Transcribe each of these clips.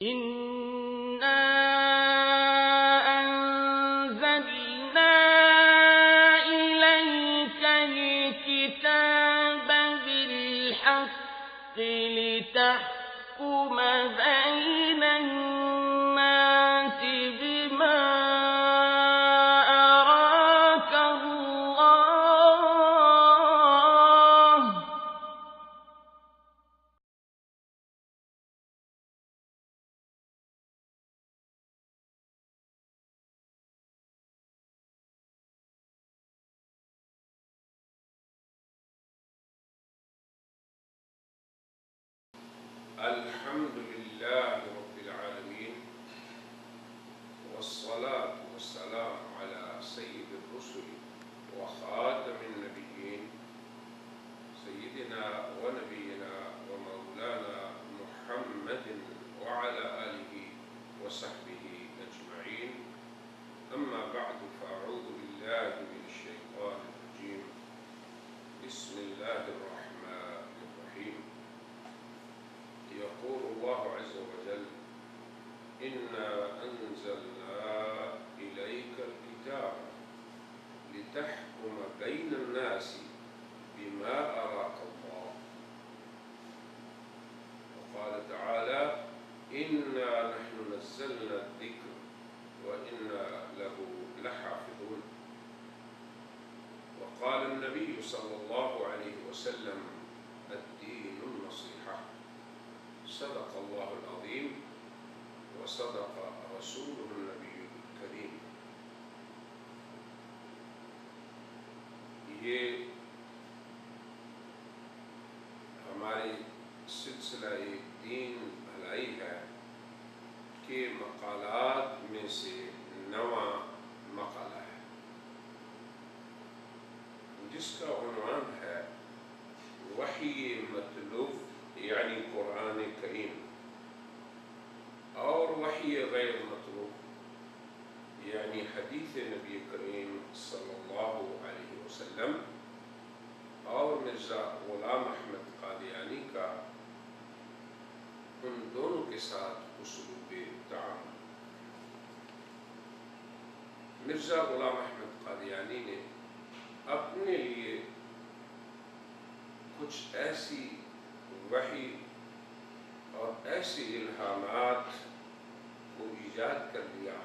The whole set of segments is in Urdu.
إنا أنزلنا إليك الكتاب بالحق لتحكم بين الناس بما أراك الله الحمد لله رب العالمين، والصلاة والسلام على سيد الرسل وخاتم النبيين سيدنا ونبينا ومولانا محمد وعلى آله وصحبه أجمعين. أما بعد، فأعوذ بالله من الشيطان الرجيم. بسم الله الرحمن الرحيم. يقول الله عز وجل: إنا أنزلنا إليك الكتاب لتحكم بين الناس بما أراك الله. وقال تعالى: إنا نحن نزلنا الذكر وإنا له لحافظون. وقال النبي صلى الله عليه وسلم: الدين النصيحة. صدق الله العظيم وصدق رسوله النبي الكريم. یہ ہماری سلسلہ دین بھلائی ہے کہ مقالات میں سے نواں مقالہ ہے جس کا عنوان ہے وحی مطلوب، یعنی قرآن کریم، اور وحی غیر مطلوب یعنی حدیث نبی کریم صلی اللہ علیہ وسلم، اور مرزا غلام احمد قادیانی کا ان دونوں کے ساتھ اسلوب تعامل۔ مرزا غلام احمد قادیانی نے اپنے لیے کچھ ایسی وحی اور ایسی الہامات کو ایجاد کر لیا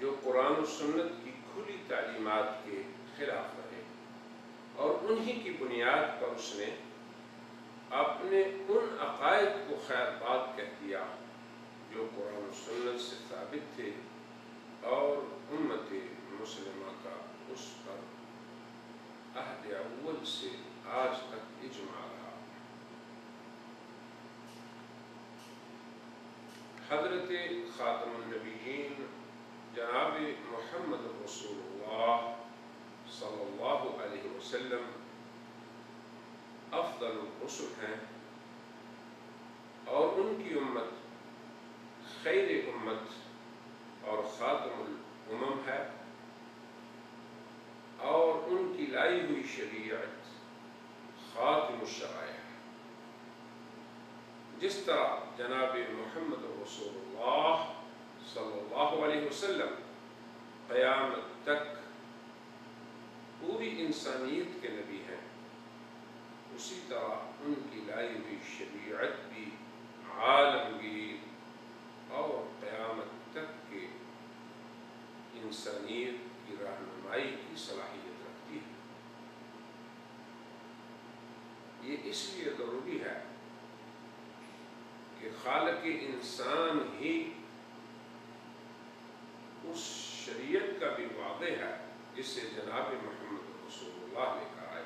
جو قرآن و سنت کی کھلی تعلیمات کے خلاف رہے، اور انہی کی بنیاد پر اس نے اپنے ان عقائد کو خیر بات کہہ دیا جو قرآن و سنت سے ثابت تھے، اور امت مسلمہ کا اس پر عہد اول سے آج تک اجماع رہا۔ حضرت خاتم النبیین جناب محمد رسول اللہ صلی اللہ علیہ وسلم افضل الرسل ہیں، اور ان کی امت خیر امت اور خاتم الامم ہے، اور ان کی لائی ہوئی شریعت خاتم الشرائع ہے۔ جس طرح جناب محمد رسول اللہ صلی اللہ علیہ وسلم قیامت تک پوری انسانیت کے نبی ہیں، اسی طرح ان کی لائی ہوئی شریعت بھی عالمگیر اور قیامت تک کے انسانیت کی رہنمائی کی صلاحیت رکھتی ہے۔ یہ اس لیے ضروری ہے کہ خالق انسان ہی اس شریعت کا بھی واضح ہے جسے جناب محمد رسول اللہ نے کہا ہے،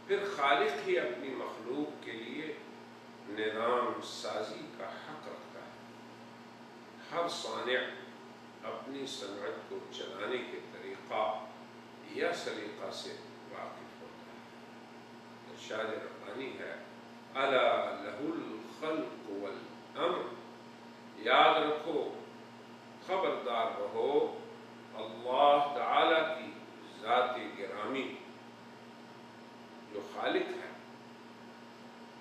پھر خالق ہی اپنی مخلوق کے لیے نظام سازی کا حق رکھتا ہے۔ ہر صانع اپنی صنعت کو چلانے کے طریقہ یا سلیقہ سے واقف ہوتا ہے۔ ارشاد ربانی ہے: الا لہ الخلق والامر، یاد رکھو، خبردار رہو، اللہ تعالی کی ذات گرامی جو خالق ہے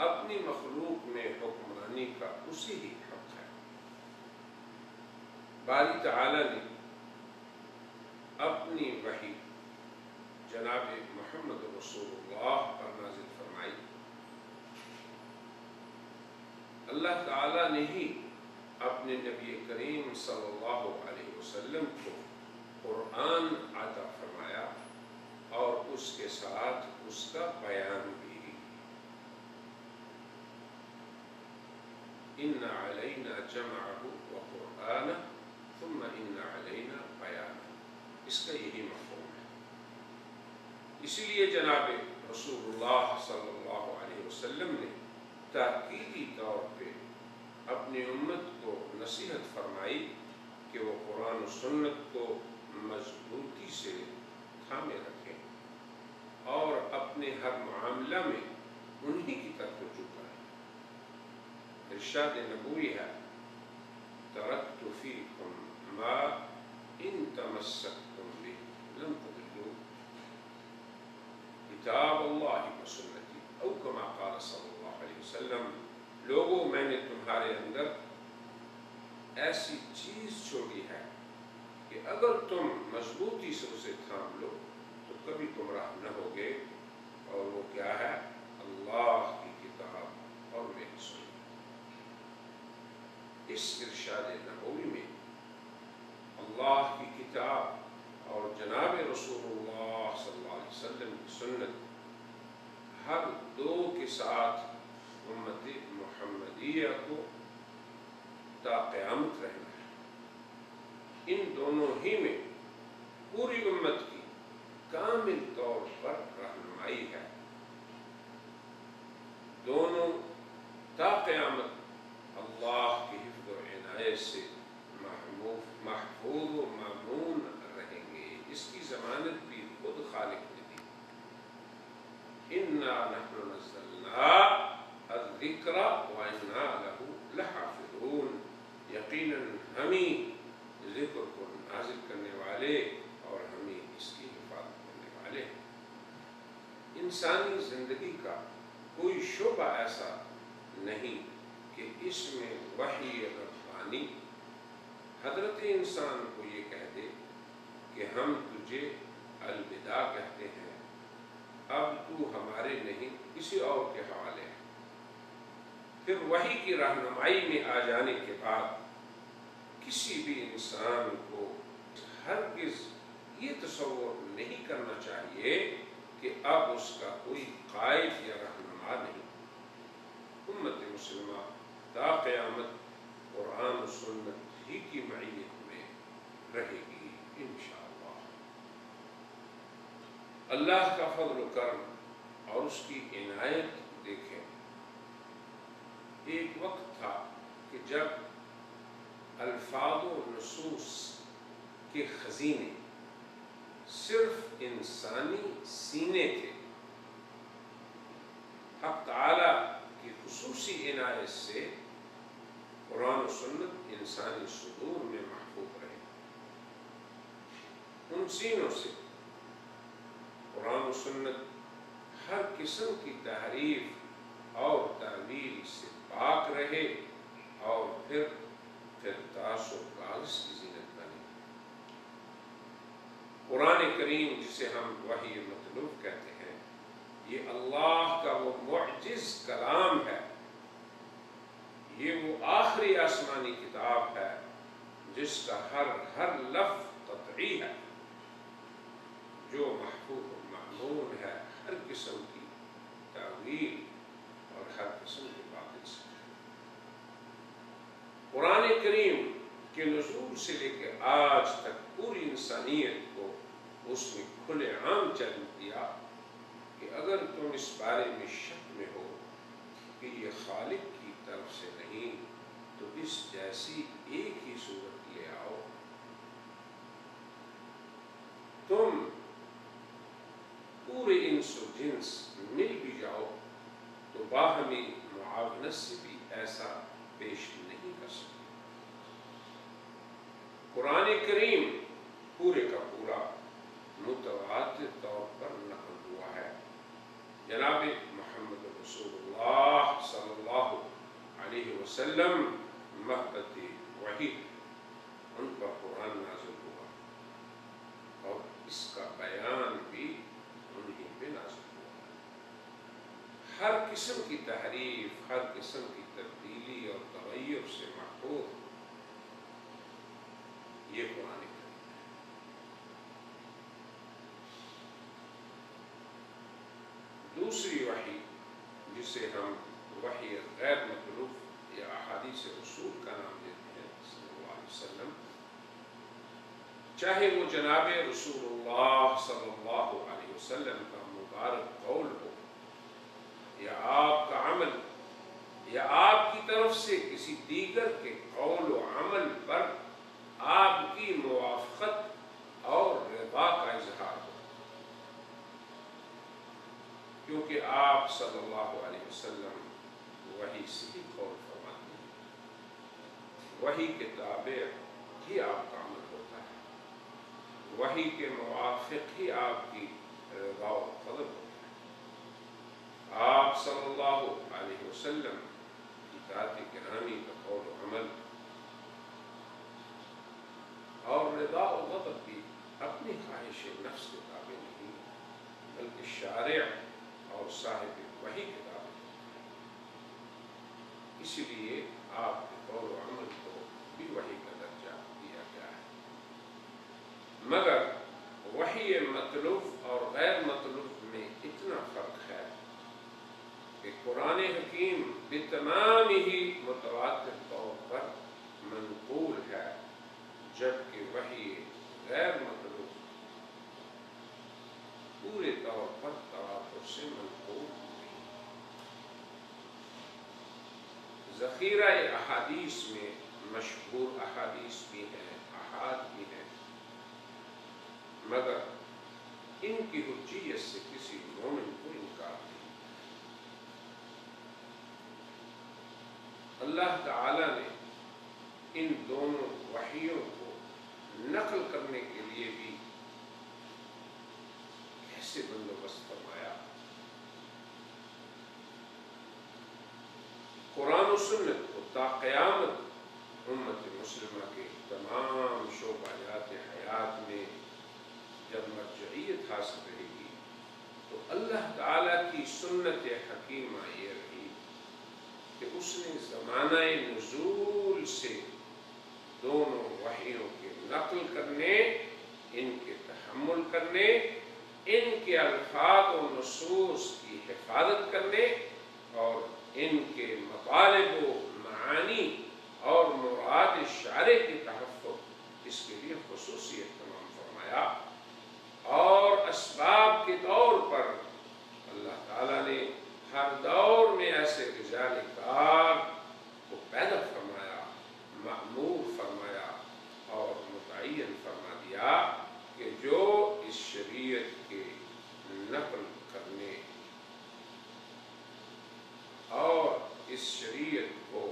اپنی مخلوق میں حکمرانی کا اسی ہی حق ہے۔ باری تعالی نے اپنی وحی جناب محمد رسول اللہ پر نازل فرمائی۔ اللہ تعالی نے ہی اپنے نبی کریم صلی اللہ علیہ وسلم کو قرآن عطا فرمایا اور اس کے ساتھ اس کا بیان بھی۔ ان علینا جمعہ وقرآنہ ثم ان علینا بیانہ، اس کا یہی مفہوم ہے۔ اسی لیے جناب رسول اللہ صلی اللہ علیہ وسلم نے تاکیدی طور پہ اپنی امت کو نصیحت فرمائی کہ وہ قرآن و سنت کو مضبوطی سے تھامے رکھیں اور اپنے ہر معاملہ میں انہی کی طرف رجوع کریں۔ ارشاد نبوی ہے، ترکت فیکم ما ان تمسکتم بہ لن تضلوا کتاب اللہ و سنتی، او کما قال صلی اللہ علیہ وسلم، لوگوں میں نے تمہارے اندر ایسی چیز چھوڑی ہے کہ اگر تم مضبوطی سے اسے تھام لو تو کبھی گمراہ نہ ہوگے، اور وہ کیا ہے؟ اللہ کی کتاب اور میری سنت۔ اس ارشاد نبوی میں اللہ کی کتاب اور جناب رسول اللہ صلی اللہ علیہ وسلم کی سنت، ہر دو کے ساتھ امت محمدیہ کو تا قیامت رہنا ہے۔ ان دونوں ہی میں پوری امت کی کامل طور پر رہنمائی ہے۔ دونوں تا قیامت اللہ کی حفظ و عنایت سے محفوظ و مامون رہیں گے۔ اس کی ضمانت بھی خود خالق نے دی۔ اِنَّا نَحْنُ نَزَّلْنَا الذِّكْرَ وَإِنَّا لَهُ لَحَافِظُونَ، یقیناً ہم ہی ذکر کو نازل کرنے والے اور ہم ہی اس کی حفاظت کرنے والے ہیں۔ انسانی زندگی کا کوئی شعبہ ایسا نہیں کہ اس میں وحی ربانی حضرت انسان کو یہ کہہ دے کہ ہم تجھے الوداع کہتے ہیں، اب تو ہمارے نہیں کسی اور کے حوالے ہے۔ پھر وحی کی رہنمائی میں آ جانے کے بعد کسی بھی انسان کو ہرگز یہ تصور نہیں کرنا چاہیے کہ اب اس کا کوئی قائد یا رہنما نہیں۔ امت مسلمہ تا قیامت قرآن و سنت ہی کی معیت میں رہے گی انشاءاللہ۔ اللہ کا فضل و کرم اور اس کی عنایت دیکھیں۔ ایک وقت تھا کہ جب الفاظ و نصوص کے خزینے صرف انسانی سینے تھے، حق تعالی کی خصوصی عنایت سے قرآن و سنت انسانی صدور میں محفوظ رہے۔ ان سینوں سے قرآن و سنت ہر قسم کی تحریف اور تعویل سے پاک رہے اور پھر تاس و کاغذ کی زینت بنے۔ قرآن کریم جسے ہم وحی مطلوب کہتے ہیں، یہ اللہ کا وہ معجز کلام ہے، یہ وہ آخری آسمانی کتاب ہے جس کا ہر لفظ قطعی ہے، جو محفوظ و معمول ہے ہر قسم کی تعویل اور ہر قسم کے باطل سے۔ قرآن کریم کے نزول سے لے کے آج تک پوری انسانیت کو اس نے کھلے عام چیلنج دیا کہ اگر تم اس بارے میں شک میں ہو کہ یہ خالق کی طرف سے نہیں تو اس جیسی ایک ہی صورت لے آؤ، تم پورے انس و جنس مل بھی جاؤ تو باہمی معاونت سے بھی ایسا پیش نہیں کر سکتے۔ قرآن کریم پورے کا پورا متواتر طور پر نقل ہوا ہے۔ جناب محمد رسول اللہ صلی اللہ وسلم محبت وحی، ان پر قرآن نازل ہوا اور اس کا بیان بھی انہیں پہ نازل ہوا۔ ہر قسم کی تحریف، ہر قسم کی تبدیلی اور تغیر سے محفوظ یہ قرآن کریم ہے۔ دوسری وحی جسے ہم وحی غیر مطلوب یا احادیث رسول کا نام دیتے ہیں صلی اللہ علیہ وسلم، چاہے وہ جناب رسول اللہ صلی اللہ علیہ وسلم کا مبارک قول ہو یا آپ کا عمل یا آپ کی طرف سے کسی دیگر کے قول و عمل پر آپ کی موافقت اور رضا کا اظہار ہو، کیونکہ آپ صلی اللہ علیہ وسلم وہی سے قول فرماتے ہیں، وہی کے تابع ہی آپ کا عمل ہوتا ہے، وہی کے موافق ہی آپ کی رضا و طلب ہوتا ہے۔ آپ صلی اللہ علیہ وسلم کی ذات گرامی کا قول و عمل اور رضا و غضب بھی اپنی خواہش نفس کے تابع نہیں بلکہ شارع اور صاحب وحی کے تابع ہے، اسی لیے آپ کے قول و عمل کو بھی وحی کا درجہ دیا گیا ہے۔ مگر وحی مطلوب اور غیر مطلوب میں اتنا فرق ہے کہ قرآن حکیم بتمام ہی متواتر طور پر منقول ہے، جبکہ وحی غیر مطلوب پورے طور پر تواتر سے منقول نہیں۔ ذخیرہ احادیث میں مشہور احادیث بھی ہیں، احاد بھی ہیں، مگر ان کی حجیت سے کسی مومن کو انکار نہیں۔ اللہ تعالی نے ان دونوں وحیوں کو نقل کرنے کے لیے بھی کیسے بندوبست فرمایا۔ قرآن و سنت کو تا قیامت امت مسلمہ کے تمام شعبات حیات میں جب مرجعیت حاصل رہے گی تو اللہ تعالیٰ کی سنت حکیمہ یہ رہی کہ اس نے زمانہ نزول سے دونوں وحیوں کے نقل کرنے، ان کے تحمل کرنے، ان کے الفاظ و نصوص کی حفاظت کرنے اور ان کے مطالب و معانی اور مراد شارع کے تحفظ، اس کے لیے خصوصی اہتمام فرمایا، اور اسباب کے طور پر اللہ تعالیٰ نے ہر دور میں ایسے رجال کار کو پیدا فرمایا، مأمور فرمایا اور متعین فرما دیا کہ جو اس شریعت کے نقل کرنے اور اس شریعت کو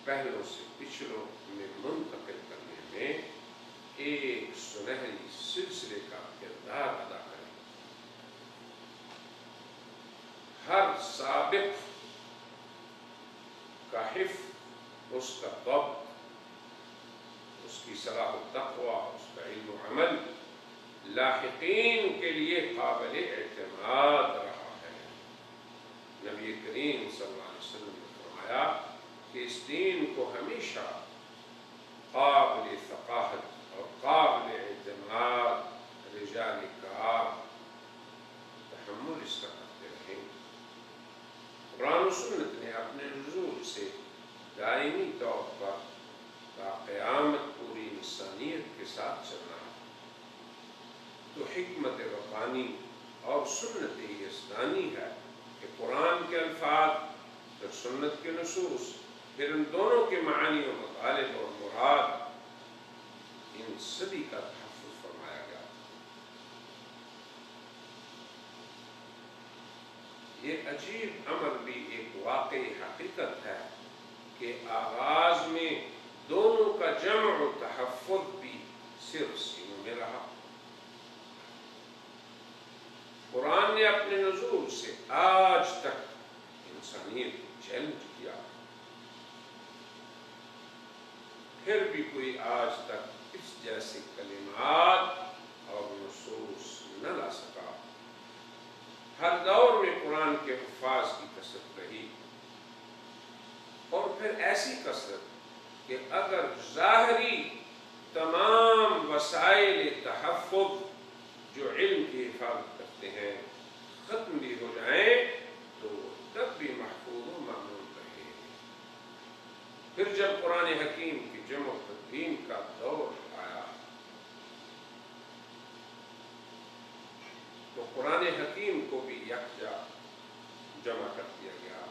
پہلوں سے پچھلوں میں منتقل کرنے میں ایک سنہری سلسلے کا کردار ادا کریں۔ ہر سابق کا حفظ، اس کا ضبط، اس کی صلاح التقوی، اس کا علم و عمل لاحقین کے لیے قابل اعتماد رہا ہے۔ نبی کریم صلی اللہ علیہ وسلم نے فرمایا کہ اس دین کو ہمیشہ قابل ثقافت اور قابل اعتماد رجال کار تحمل اس کا کرتے رہے۔ قرآن و سنت نے اپنے نزول سے دائمی طور پر تا قیامت پوری انسانیت کے ساتھ چلنا ہے، تو حکمت ربانی اور سنت یزدانی ہے کہ قرآن کے الفاظ، پھر سنت کے نصوص، پھر ان دونوں کے معانی و مطالب اور مراد، ان سبھی کا تحفظ فرمایا گیا۔ یہ عجیب امر بھی ایک واقعی حقیقت ہے کہ آغاز میں دونوں کا جمع و تحفظ بھی صرف سینوں میں رہا۔ قرآن نے اپنے نزول سے آج تک انسانیت حقانیت چیلنج کیا، پھر بھی کوئی آج تک اس جیسے کلمات اور نصوص نہ لا سکا۔ ہر دور میں قرآن کے حفاظ کی کثرت رہی، اور پھر ایسی کثرت کہ اگر ظاہری تمام وسائل تحفظ جو علم کی حفاظت کرتے ہیں ختم بھی ہو جائیں تو تب بھی محفوظ و معمول رہے۔ پھر جب قرآن حکیم کی جمع و تدوین کا دور آیا تو قرآن حکیم کو بھی یکجا جمع کر دیا گیا،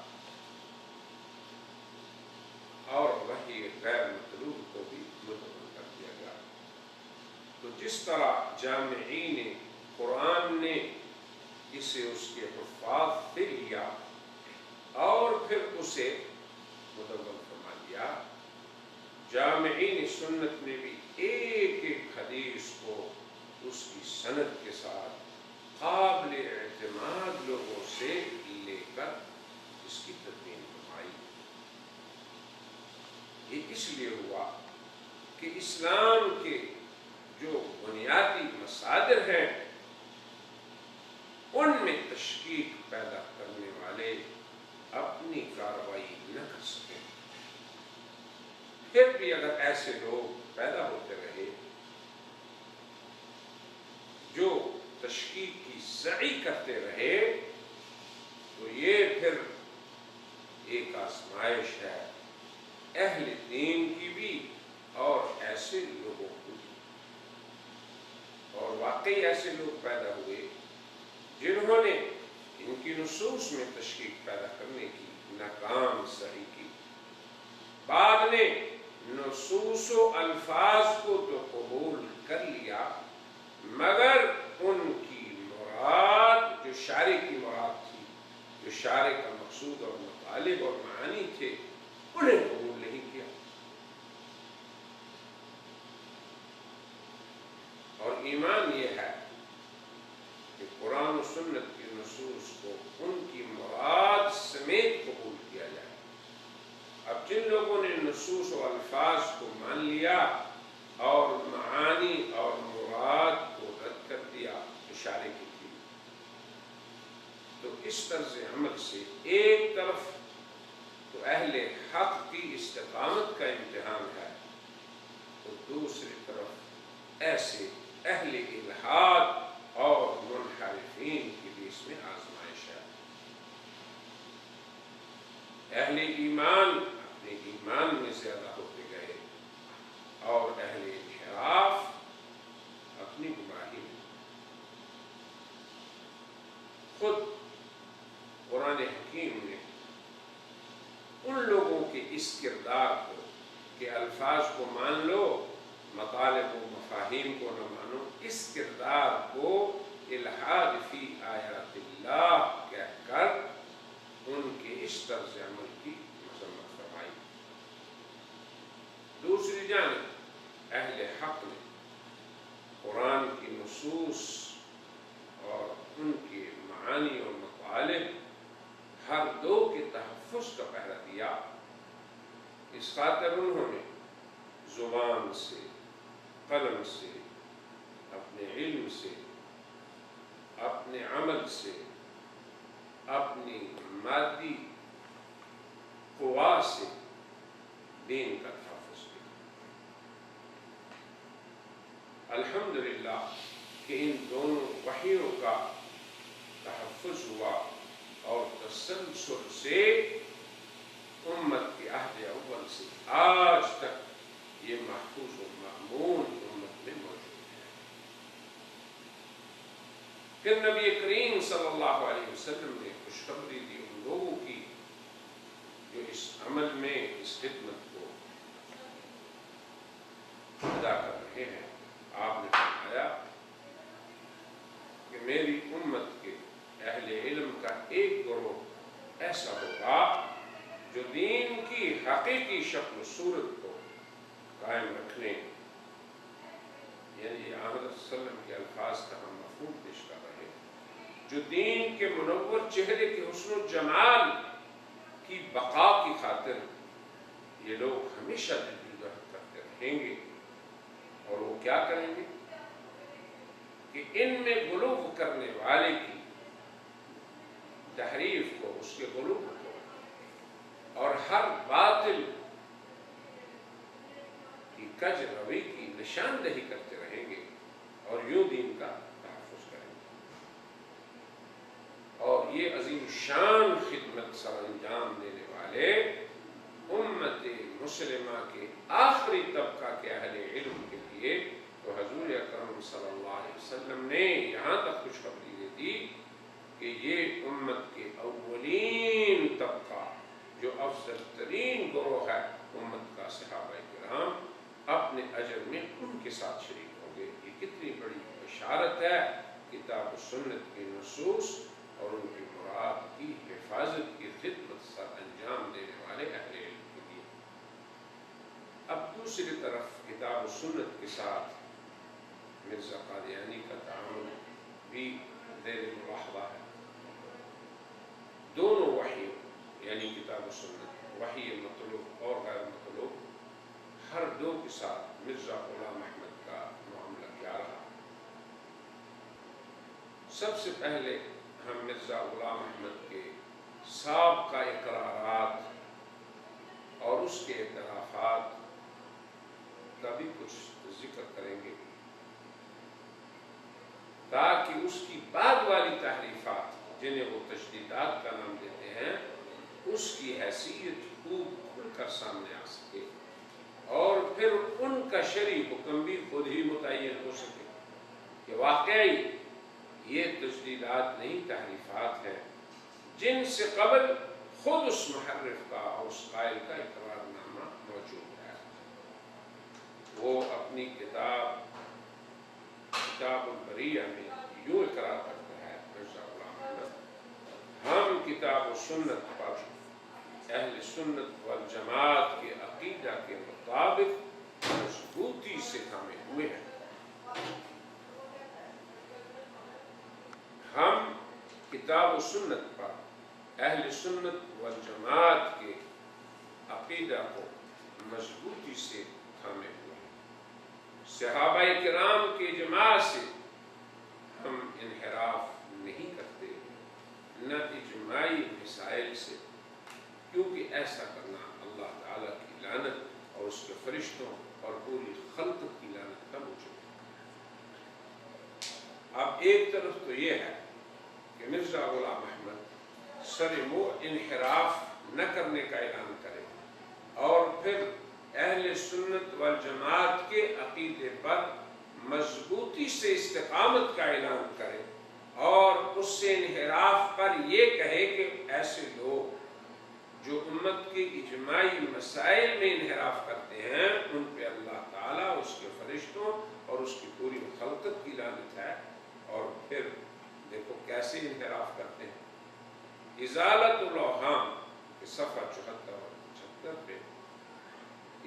اور وحی غیر مطلوب کو بھی مطلوب کر دیا گیا۔ تو جس طرح جامعین قرآن نے اسے اس کے حفاظ سے لیا اور پھر اسے مدون فرما دیا، جامعین سنت نے بھی ایک ایک حدیث کو اس کی سند کے ساتھ قابل اعتماد لوگوں سے لے کر اس کی تدوین فرمائی۔ یہ اس لیے ہوا کہ اسلام کے جو بنیادی مصادر ہیں ان میں تشکیک پیدا کرنے والے اپنی کارروائی نہ کر سکیں۔ پھر بھی اگر ایسے لوگ پیدا ہوتے رہے جو تشکیک کی سعی کرتے رہے تو یہ پھر ایک آزمائش ہے اہل دین کی بھی اور ایسے لوگوں کی بھی۔ اور واقعی ایسے لوگ پیدا ہوئے جنہوں نے ان کی نصوص میں تشکیک پیدا کرنے کی ناکام سعی کی، بعد نے نصوص و الفاظ کو تو قبول کر لیا مگر ان کی مراد جو شارع کی مراد تھی، جو شارع کا مقصود اور مطالب اور معانی تھے، انہیں قبول نہیں کیا۔ اور ایمان یہ ہے کہ قرآن و سنت کی نصوص کو ان کی مراد سمیت قبول کیا جائے۔ اب جن لوگوں نے نصوص و الفاظ کو مان لیا اور معانی اور مراد کو رد کر دیا اشارے کی تھی، تو اس طرز عمل سے ایک طرف تو اہل حق کی استقامت کا امتحان ہے، تو دوسری طرف ایسے اہل الحاد اور منحرفین کی بھی اس میں آزمائش ہے۔ اہل ایمان اپنے ایمان میں زیادہ ہوتے گئے اور اہل انحراف اپنی گمراہی میں۔ خود قرآن حکیم نے ان لوگوں کے اس کردار کو کہ الفاظ کو مان لو مطالب و مفاہیم کو نہ مانو، اس کردار کو الحاد فی آیات اللہ کہہ کر ان کے اس طرز عمل کی مذمت فرمائی۔ دوسری جانب اہل حق نے قرآن کی نصوص اور ان کے معانی اور مطالب ہر دو کے تحفظ کا پہرا دیا۔ اس خاطر انہوں نے زبان سے، قلم سے، اپنے علم سے، اپنے عمل سے، اپنی مادی قوا سے دین کا تحفظ کیا۔ الحمدللہ کہ ان دونوں وحیوں کا تحفظ ہوا اور تسلسل سے امت کے عہد اول سے آج تک یہ محفوظ و مأمون امت میں موجود ہے۔ پھر نبی کریم صلی اللہ علیہ وسلم نے خوشخبری دی ان لوگوں کی جو اس عمل میں اس خدمت کو ادا کر رہے ہیں۔ آپ نے فرمایا کہ میری امت کے اہل علم کا ایک گروہ ایسا ہوگا جو دین کی حقیقی شکل و صورت کو قائم رکھنے، یعنی آن حضرت صلی اللہ علیہ وسلم کے الفاظ کا ہم مفہوم پیش کر رہے ہیں، جو دین کے منور چہرے کے حسن و جمال بقا کی خاطر یہ لوگ ہمیشہ جدوجہد کرتے رہیں گے، اور وہ کیا کریں گے کہ ان میں غلو کرنے والے کی تحریف کو، اس کے غلو کو، اور ہر باطل کی کج روی کی نشاندہی کرتے رہیں گے، اور یوں دین کا تحفظ کریں گے، اور یہ عظیم شان خدمت سر انجام دینے والے امت مسلمہ کے آخری طبقہ کے اہل علم کے لیے تو حضور اکرم صلی اللہ علیہ وسلم نے یہاں تک خوشخبری دے دی کہ یہ امت کے اولین طبقہ جو افضل ترین گروہ ہے امت کا صحابہ کرام، اپنے اجر میں ان کے ساتھ شریک ہوں گے۔ یہ کتنی بڑی بشارت ہے کتاب و سنت کے نصوص اور ان کی مراد کی حفاظت کی خدمت سر انجام دینے والے اہل علم کے لیے۔ اب دوسری طرف کتاب و سنت کے ساتھ مرزا قادیانی کا تعامل بھی زیر ملاحظہ ہے۔ دونوں وحی یعنی کتاب و سنت، وحی مطلوب اور غیر مطلوب، ہر دو کے ساتھ مرزا غلام احمد کا معاملہ کیا رہا۔ سب سے پہلے ہم مرزا غلام احمد کے سابقہ اقرارات اور اس کے اعترافات کا بھی کچھ ذکر کریں گے، تاکہ اس کی بعد والی تحریفات جنہیں وہ تجدیدات کا نام دیتے ہیں اس کی حیثیت خوب کھل کر سامنے آ سکے، اور پھر ان کا شرعی حکم بھی خود ہی متعین ہو سکے کہ واقعی یہ تجدیدات نہیں تحریفات ہیں جن سے قبل خود اس محرف کا اور اس قائل کا اقرار نامہ موجود ہے۔ وہ اپنی کتاب البریہ میں یوں اقرار کرتا ہے مرزا غلام احمد: ہم کتاب و سنت پر اہل سنت والجماعت کے عقیدہ کے مطابق مضبوطی سے تھامے ہوئے ہیں۔ ہم کتاب و سنت پر اہل سنت والجماعت کے عقیدہ کو مضبوطی سے تھامے ہوئے ہیں۔ صحابہ کرام کے اجماع سے ہم انحراف نہیں کرتے، نہ اجماعی مسائل سے، کیونکہ ایسا کرنا اللہ تعالیٰ کی لعنت اور اس کے فرشتوں اور پوری خلقت کی لعنت کا موجب ہے۔ اب ایک طرف تو یہ ہے کہ مرزا غلام احمد سر منہ انحراف نہ کرنے کا اعلان کرے، اور پھر اہل سنت والجماعت کے عقیدے پر مضبوطی سے استقامت کا اعلان کرے، اور اس سے انحراف پر یہ کہے کہ ایسے لوگ جو امت کے اجماعی مسائل میں انحراف کرتے ہیں ان پہ اللہ تعالیٰ، اس کے فرشتوں اور اس کی پوری خلقت کی لعنت ہے۔ اور پھر دیکھو کیسے انحراف کرتے ہیں۔ ازالت الاوہام کے صفحہ 74 اور 75 پہ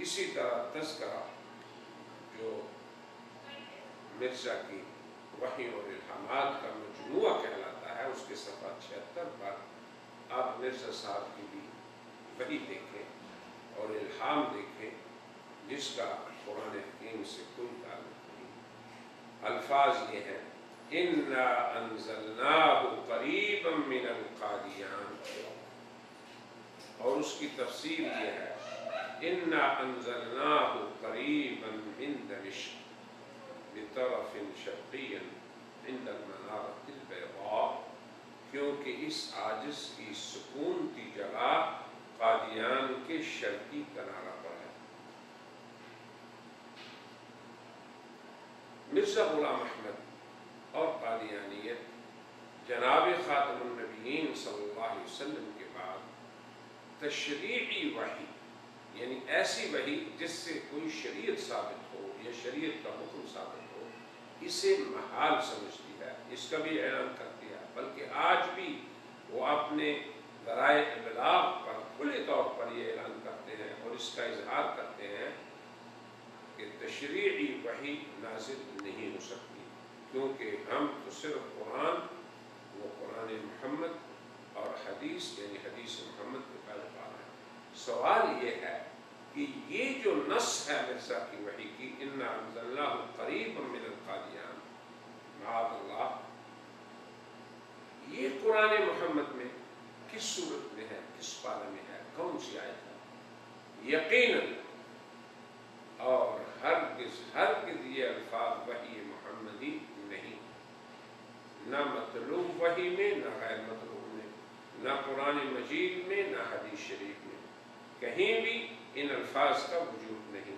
اسی طرح تذکرہ جو مرزا کی وحی اور الہامات کا مجموعہ کہلاتا ہے اس کے صفحہ 76 پر آپ مرزا صاحب کی بھی وحی دیکھیں اور الہام دیکھیں جس کا قرآن حکیم سے کوئی تعلق نہیں۔ الفاظ یہ ہیں: اِنَّا أَنزَلْنَاهُ قَرِيبًا مِّنَ الْقَادِيَانِ، اور اس کی تفسیر یہ ہے: اِنَّا أَنزَلْنَاهُ قَرِيبًا مِّن دَمِشْقَ بِطَرَفٍ شَرْقِيًّا عِنْدَ الْمَنَارَةِ الْبَيْضَاءِ، کیونکہ اس عاجز کی سکونتی جگہ قادیان کے شرقی کنارہ پر ہے۔ مرزا غلام احمد اور قادیانیت جناب خاتم النبیین صلی اللہ علیہ وسلم کے بعد تشریعی وحی، یعنی ایسی وحی جس سے کوئی شریعت ثابت ہو یا شریعت کا حکم ثابت ہو، اسے محال سمجھتی ہے، اس کا بھی اعلان کرتی ہے۔ بلکہ آج بھی وہ اپنے ذرائع ابلاغ پر کھلے طور پر یہ اعلان کرتے ہیں اور اس کا اظہار کرتے ہیں کہ تشریعی وحی نازل نہیں ہو سکتی، کیونکہ ہم تو صرف قرآن، وہ قرآن محمد اور حدیث یعنی حدیث محمد کے پیروکار ہیں۔ یہ ہے کہ یہ جو نص ہے مرزا کی وحی کی انا انزلناہ قریبا من القادیان معاذ اللہ، یہ قرآن محمد میں کس صورت میں ہے، کس پارے میں ہے، کون سی آیت ہے؟ یقیناً اور ہرگز ہرگز یہ الفاظ وحی محمدی نہیں، نہ مطلوب وحی میں، نہ غیر مطلوب میں، نہ قرآن مجید میں، نہ حدیث شریف میں، کہیں بھی ان الفاظ کا وجود نہیں۔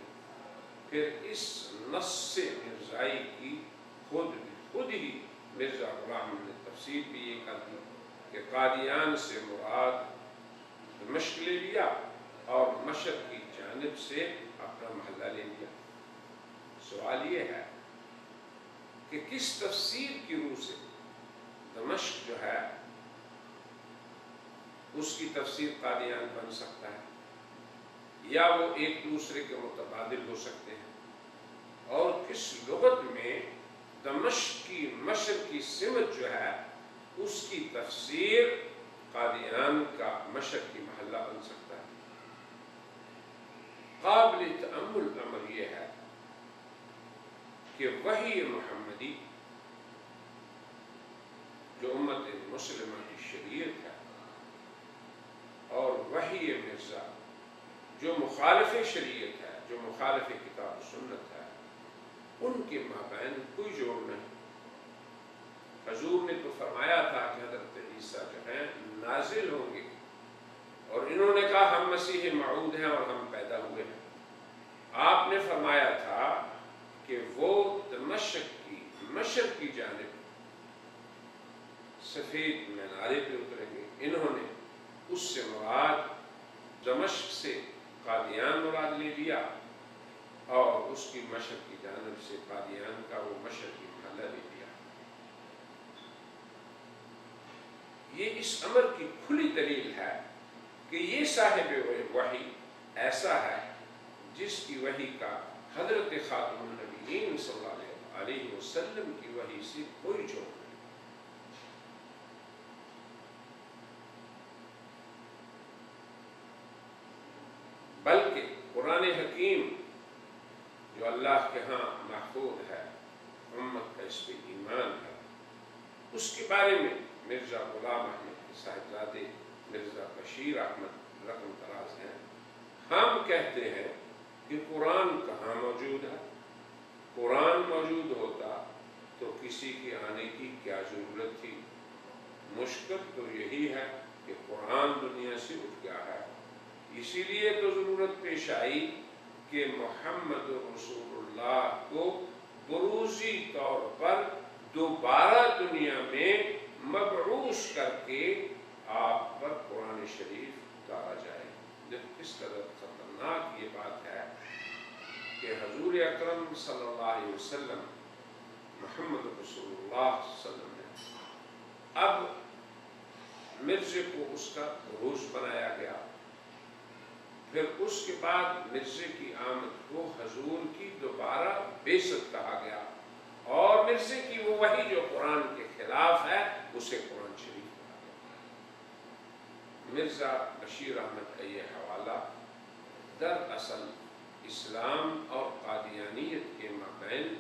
پھر اس نص مرزائی کی خود ہی مرزا غلام نے تفسیر بھی یہ کر دی کہ قادیان سے مراد دمشق لے لیا اور مشرق کی جانب سے اپنا محلہ لے لیا۔ سوال یہ ہے کہ کس تفسیر کی روح سے دمشق جو ہے اس کی تفسیر قادیان بن سکتا ہے، یا وہ ایک دوسرے کے متبادل ہو سکتے ہیں، اور کس لغت میں دمشق کی مشرق کی سمت جو ہے اس کی تفسیر قادیان کا مشرقی محلہ بن سکتا ہے۔ قابل تأمل امر یہ ہے کہ وحی محمدی جو امت مسلمہ کی شریعت ہے اور وحی مرزا جو مخالف شریعت ہے، جو مخالف کتاب و سنت ہے، ان کے مابین کوئی جوڑ نہیں۔ حضور نے تو فرمایا تھا کہ حضرت عیسیٰ جو ہیں نازل ہوں گے، اور انہوں نے کہا ہم مسیح موعود ہیں اور ہم پیدا ہوئے ہیں۔ آپ نے فرمایا تھا کہ وہ دمشق کی مشرق کی جانب سفید مینارے پہ اتریں گے۔ انہوں نے اس سے مراد دمشق سے قادیان مراد لے لیا، اور اس کی مشرق کی جانب سے قادیان کا وہ مشرقی محلہ لے لیا۔ یہ اس امر کی کھلی دلیل ہے کہ یہ صاحب وحی ایسا ہے جس کی وحی کا حضرت خاتم النبیین صلی اللہ علیہ وسلم کی وحی سے کوئی جوڑ نہیں۔ بلکہ قرآن حکیم جو اللہ کے ہاں محفوظ ہے، امت کا اس پہ ایمان ہے، اس کے بارے میں مرزا غلام احمد کے صاحبزادے مرزا بشیر احمد رقم طراز ہیں۔ ہم کہتے ہیں کہ قرآن کہاں موجود ہے؟ قرآن موجود ہوتا تو کسی کے آنے کی کیا ضرورت تھی؟ مشکل تو یہی ہے کہ قرآن دنیا سے اٹھ گیا ہے، اسی لیے تو ضرورت پیش آئی کہ محمد رسول اللہ کو بروزی طور پر دوبارہ دنیا میں مبعوث کر کے آپ پر قرآن شریف اتارا جائے۔ جب کس قدر خطرناک یہ بات ہے کہ حضور اکرم صلی اللہ علیہ وسلم محمد رسول اللہ صلی اللہ علیہ وسلم نے اب مرزے کو اس کا عروج بنایا گیا، پھر اس کے بعد مرزے کی آمد کو حضور کی دوبارہ بعثت کہا گیا، اور مرزے کی وہ وحی جو قرآن کے خلاف ہے اسے قرآن شریف کہا گیا۔ مرزا بشیر احمد کا یہ حوالہ دراصل اسلام اور قادیانیت کے مابین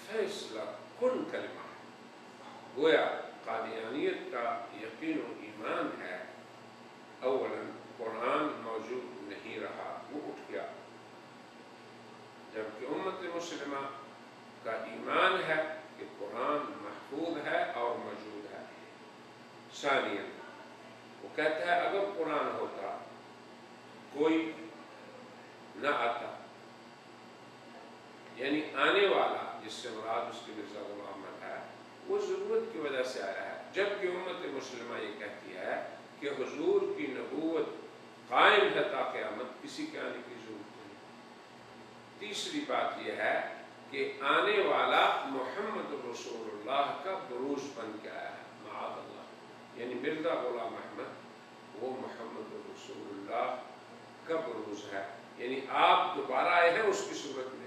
فیصلہ کن کلمہ ہے۔ گویا قادیانیت کا یقین و ایمان ہے اولاً قرآن موجود نہیں رہا، وہ اٹھ گیا، جبکہ امت مسلمہ کا ایمان ہے کہ قرآن محفوظ ہے اور موجود ہے۔ ثانیاً وہ کہتا ہے اگر قرآن ہوتا کوئی نہ آتا، یعنی آنے والا جس سے مراد اس کی مرزا غلام احمد ہے وہ ضرورت کی وجہ سے آیا ہے، جبکہ امت مسلمہ یہ کہتی ہے کہ حضور کی نبوت قائم ہے تا قیامت، کسی کے آنے کی ضرورت نہیں۔ تیسری بات یہ ہے کہ آنے والا محمد رسول اللہ کا بروز بن کے آیا ہے، معاذ اللہ، یعنی مرزا غلام احمد وہ محمد رسول اللہ کا بروز ہے، یعنی آپ دوبارہ آئے ہیں اس کی صورت میں۔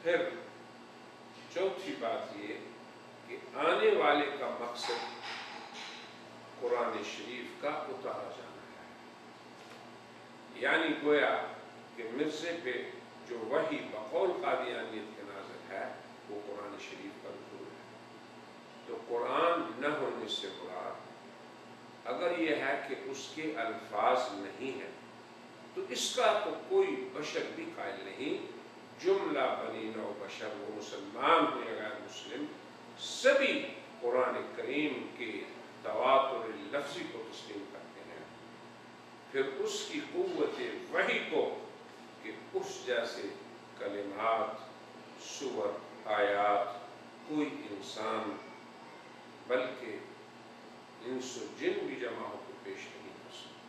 پھر چوتھی بات یہ کہ آنے والے کا مقصد قرآن قرآن شریف کا اتارا جانا ہے. یعنی گویا کہ مرزے پہ جو وحی بقول قادیانیت کے نازل ہے وہ قرآن شریف کا نزول ہے. تو قرآن نہ ہونے سے مراد اگر یہ ہے کہ اس کے الفاظ نہیں ہیں تو اس کا تو کوئی بشر بھی قائل نہیں. جملہ بنی نو بشر، وہ مسلمان ہو یا غیر مسلم، سبھی قرآن کریم کے تواتر لفظی کو تسلیم کرتے ہیں. پھر اس کی قوت وحی کو کہ اس جیسے کلمات، سور، آیات کوئی انسان بلکہ انس و جن بھی جمع ہو کے پیش نہیں کر سکتا.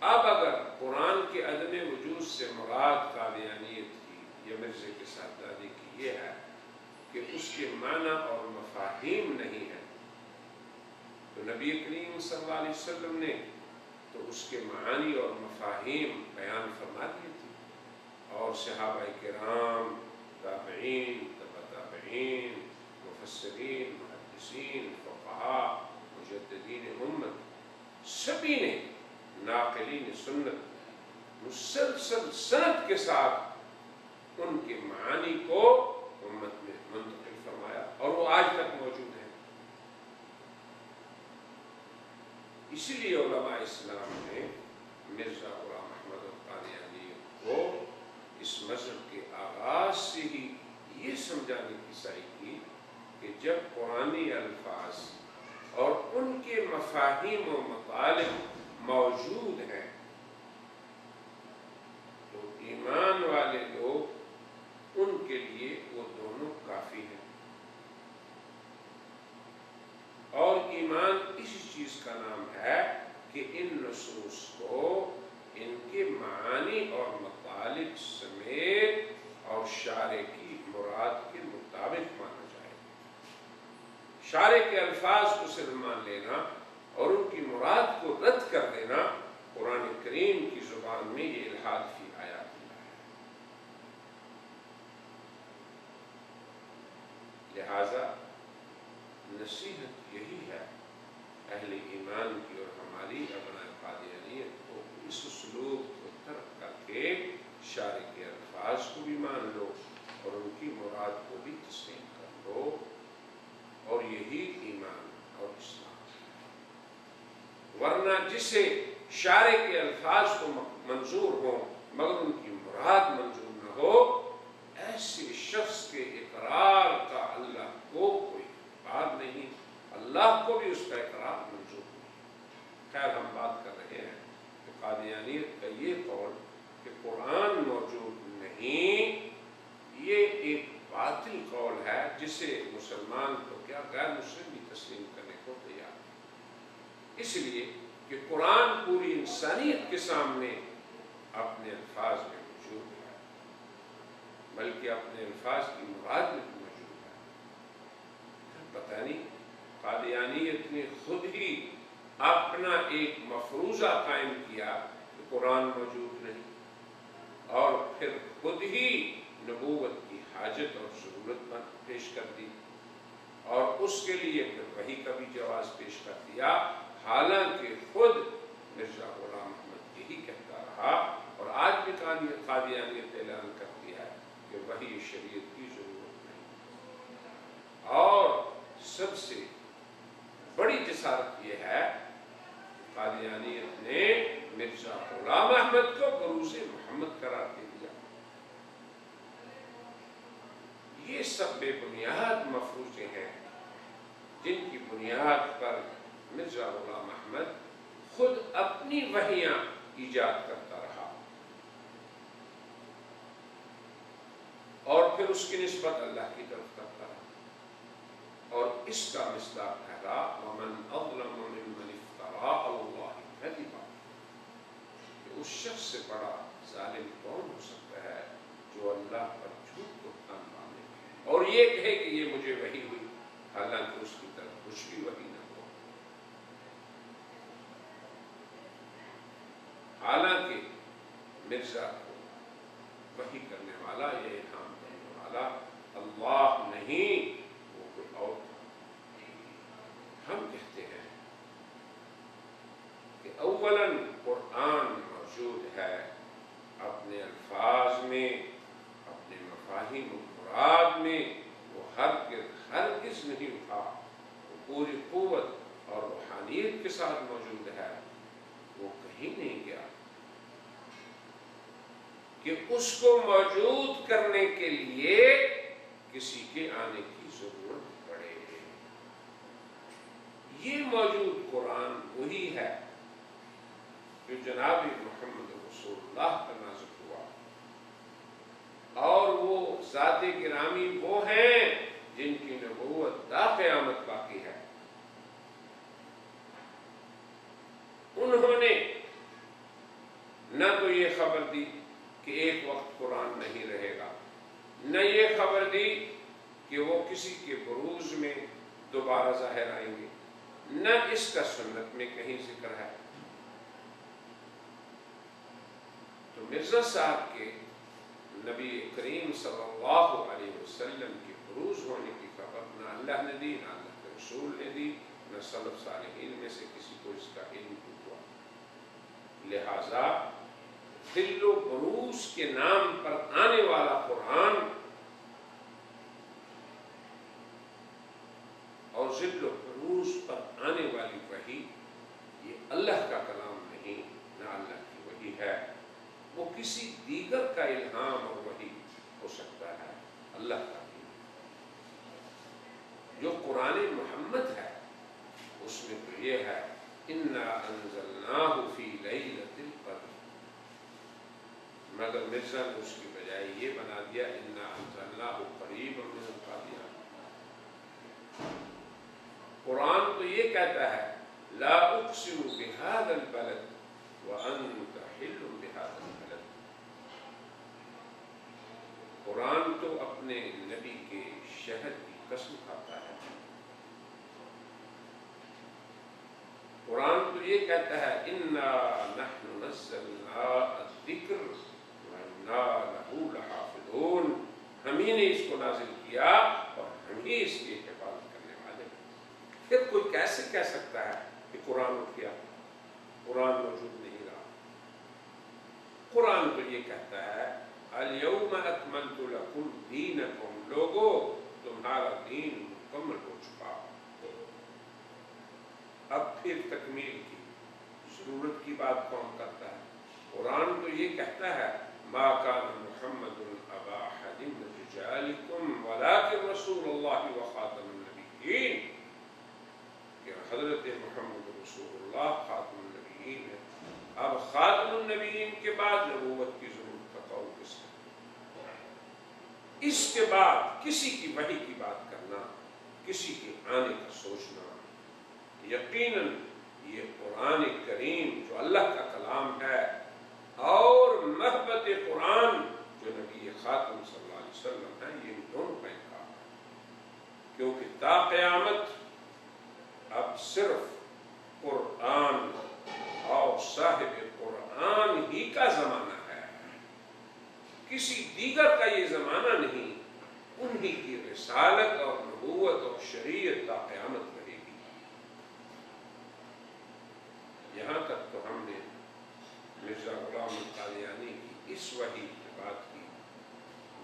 اب اگر قرآن کے عدم وجود سے مراد قادیانیت کی یا مرزے کے ساتھ کی یہ ہے کہ اس کے معنی اور مفاہیم نہیں ہیں، تو نبی کریم صلی اللہ علیہ وسلم نے تو اس کے معانی اور مفاہیم بیان فرما دیے تھے، اور صحابہ کرام، تابعین، تبع تابعین، مفسرین، محدثین، فقہاء، مجددین امت، سبھی نے ناقلین سنت مسلسل سند کے ساتھ ان کے معانی کو امت میں منتقل فرمایا، اور وہ آج تک موجود ہیں. اسی لیے علماء اسلام نے مرزا غلام احمد القادیانی کو اس مذہب کے آغاز سے ہی یہ سمجھانے کی سعی کی کہ جب قرآنی الفاظ اور ان کے مفاہیم و مطالب موجود ہیں تو ایمان والے لوگ ان کے لیے وہ دونوں کافی ہیں. اور ایمان اسی چیز کا نام ہے کہ ان نصوص کو ان کے معانی اور مطالب سمیت اور شارع کی مراد کے مطابق مانا جائے. شارع کے الفاظ کو صرف مان لینا اور ان کی مراد کو رد کر دینا قرآن کریم کی زبان میں یہ الحاد فی آیات اللہ ہے. لہذا نصیحت یہی ہے اہل ایمان کی اور ہماری ابناء قادیانیت کو اس اسلوب کو ترک کر کے شارع کے الفاظ کو بھی مان لو اور ان کی مراد کو بھی تسلیم کر لو، اور یہی ایمان اور اسلام. ورنہ جسے شارع کے الفاظ کو منظور ہوں مگر ان کی مراد منظور نہ ہو، ایسے شخص کے اقرار کا اللہ کو کوئی بات نہیں، اللہ کو بھی اس کا اقرار منظور نہیں. خیر، ہم بات کر رہے ہیں کہ قادیانیت کا یہ قول کہ قرآن موجود نہیں، یہ ایک باطل قول ہے جسے مسلمان تو کیا غیر مسلم بھی تسلیم کرنے کو تیار ہے. اس لیے کہ قرآن پوری انسانیت کے سامنے اپنے الفاظ میں موجود ہے، بلکہ اپنے الفاظ کی مراد میں بھی موجود ہے. پتہ نہیں قادیانیت نے خود ہی اپنا ایک مفروضہ قائم کیا کہ قرآن موجود نہیں، اور پھر خود ہی نبوت کی حاجت اور ضرورت پیش کر دی، اور اس کے لیے پھر وحی کا بھی جواز پیش کر دیا، حالانکہ خود مرزا غلام احمد یہی کہتا رہا اور آج بھی قادیانیت اعلان کرتی ہے کہ وحی شریعت کی ضرورت نہیں. اور سب سے بڑی جسارت یہ ہے قادیانیت نے مرزا غلام احمد کو بروز محمد قرار دے دیا. یہ سب بے بنیاد مفروضے ہیں جن کی بنیاد پر مرزا غلام احمد خود اپنی وحیاں ایجاد کرتا رہا اور پھر اس کی نسبت اللہ کی طرف کرتا رہا، اور اس کا مصداق ٹھہرا ومن اظلم ممن افترى على الله كذبا، کہ اس شخص سے بڑا ظالم کون ہو سکتا ہے جو اللہ پر جھوٹ کو کام باندھے اور یہ کہے کہ یہ مجھے وحی ہوئی حالانکہ اس کی طرف کچھ بھی وحی نہ ہو. حالانکہ مرزا کو وحی کرنے والا، یہ الہام کرنے والا اللہ نہیں، وہ کوئی اور تھا. ہم کہتے ہیں حقانیت کے ساتھ موجود ہے، وہ کہیں نہیں گیا کہ اس کو موجود کرنے کے لیے کسی کے آنے کی ضرورت پڑے۔ یہ موجود قرآن وہی ہے جو جناب محمد رسول اللہ کا نازل ہوا، اور وہ ذات گرامی وہ ہیں جن کی نبوت تا قیامت باقی ہے۔ انہوں نے نہ تو یہ خبر دی کہ ایک وقت قرآن نہیں رہے گا، نہ یہ خبر دی کہ وہ کسی کے بروز میں دوبارہ ظاہر آئیں گے، نہ اس کا سنت میں کہیں ذکر ہے۔ تو مرزا صاحب کے نبی کریم صلی اللہ علیہ وسلم کے بروز ہونے کی خبر نہ اللہ نے دی، نہ اللہ کے رسول نے دی، نہ سلف صالحین میں سے کسی کو اس کا علم ہوا۔ لہذا ذل و بروز کے نام پر آنے والا قرآن اور ذل و بروز پر آنے والی وحی یہ اللہ کا کلام نہیں، نہ اللہ کی وحی ہے۔ وہ کسی دیگر کا الہام اور وحی ہو سکتا ہے، اللہ کا نہیں۔ جو قرآن محمد ہے اس میں تو یہ ہے اِنَّا أَنزَلْنَاهُ فِي لَيْلَةِ الْقَدْرِ، مگر مرزا نے اس کی بجائے یہ بنا دیا اِنَّا أَنزَلْنَاهُ قَرِيبًا مِنَ الْقَادِيَانِ۔ قرآن تو یہ کہتا ہے لا اقسم بهذا البلد وانت حل بهذا البلد۔ قرآن تو اپنے نبی کے شہر کی قسم کھاتا ہے۔ قرآن تو یہ کہتا ہے انا نحن نزلنا الذکر وانا له لحافظون، ہم ہی نے اس کو نازل کیا اور ہم ہی اس کی حفاظت کرنے والے ہیں۔ پھر کوئی کیسے کہہ سکتا ہے کہ قرآن اٹھ گیا، قرآن موجود نہیں رہا؟ قرآن تو یہ کہتا ہے الیوم اکملت لکم دینکم، لوگو تمہارا دین مکمل ہو چکا۔ اب پھر تکمیل کی ضرورت کی بات کون کرتا ہے؟ قرآن تو یہ کہتا ہے ما کان محمد ابا احد من رجالکم ولکن رسول اللہ وخاتم النبیین، کہ حضرت محمد رسول اللہ خاتم النبیین ہے۔ اب خاتم النبیین کے بعد نبوت کی ضرورت کا قول کس ہے؟ اس کے بعد کسی کی وحی کی بات کرنا، کسی کے آنے کا سوچنا، یقیناً یہ قرآن کریم جو اللہ کا کلام ہے اور محبت قرآن جو نبی خاتم صلی اللہ علیہ وسلم ہے، یہ دونوں کا انکار ہے۔ کیونکہ تا قیامت اب صرف قرآن اور صاحب قرآن ہی کا زمانہ ہے، کسی دیگر کا یہ زمانہ نہیں۔ انہی کی رسالت اور نبوت اور شریعت تا قیامت رہے گی۔ یہاں تک تو ہم نے مرزا غلام القادیانی کی اس وحی کی بات کی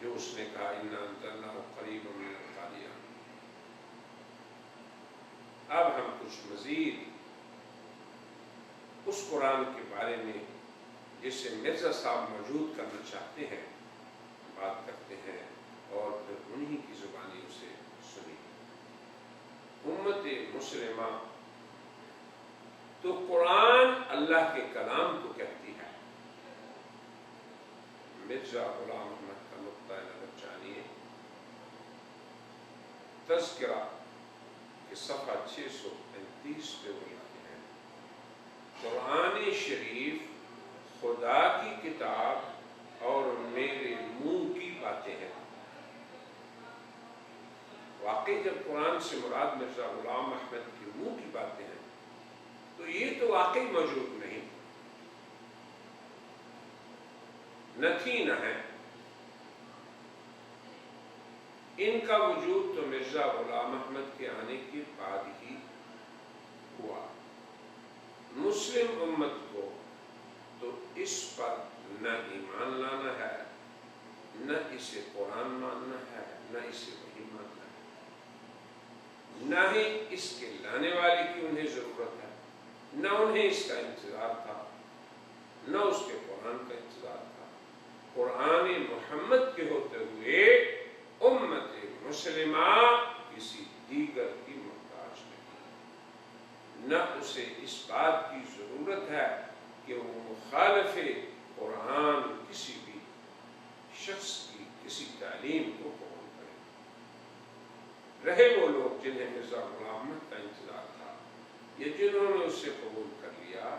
جو اس نے کہا اِنَّا أَنزَلْنَاهُ قَرِيبًا مِنَ الْقَادِيَانِ۔ اب ہم کچھ مزید اس قرآن کے بارے میں جسے مرزا صاحب موجود کرنا چاہتے ہیں بات کرتے ہیں، اور پھر انہی کی زبانی اسے سنی۔ امت مسلمہ تو قرآن اللہ کے کلام کو کہتی ہے۔ مرزا غلام احمد کا نقطہ نظر جانیے، تذکرہ کہ صفحہ 635 پہ وہ لکھتے ہیں قرآن شریف خدا کی کتاب اور میرے منہ کی باتیں ہیں۔ واقعی جب قرآن سے مراد مرزا غلام احمد کے منہ کی باتیں ہیں تو یہ تو واقعی موجود نہیں، نہ تھی نہ ہے۔ ان کا وجود تو مرزا غلام احمد کے آنے کے بعد ہی ہوا۔ مسلم امت کو تو اس پر نہ ایمان لانا ہے، نہ اسے قرآن ماننا ہے، نہ اسے وحی ماننا ہے، نہ ہی اس کے لانے والے کی انہیں ضرورت ہے۔ نہ انہیں اس کا انتظار تھا، نہ اس کے قرآن کا انتظار تھا۔ قرآن محمد کے ہوتے ہوئے امت مسلمہ کسی دیگر کی محتاج نہیں، نہ اسے اس بات کی ضرورت ہے کہ وہ مخالف قرآن کسی بھی شخص کی کسی تعلیم کو قبول کرے۔ رہے وہ لوگ جنہیں مرزا غلام احمد کا انتظار تھا یا جنہوں نے اسے قبول کر لیا،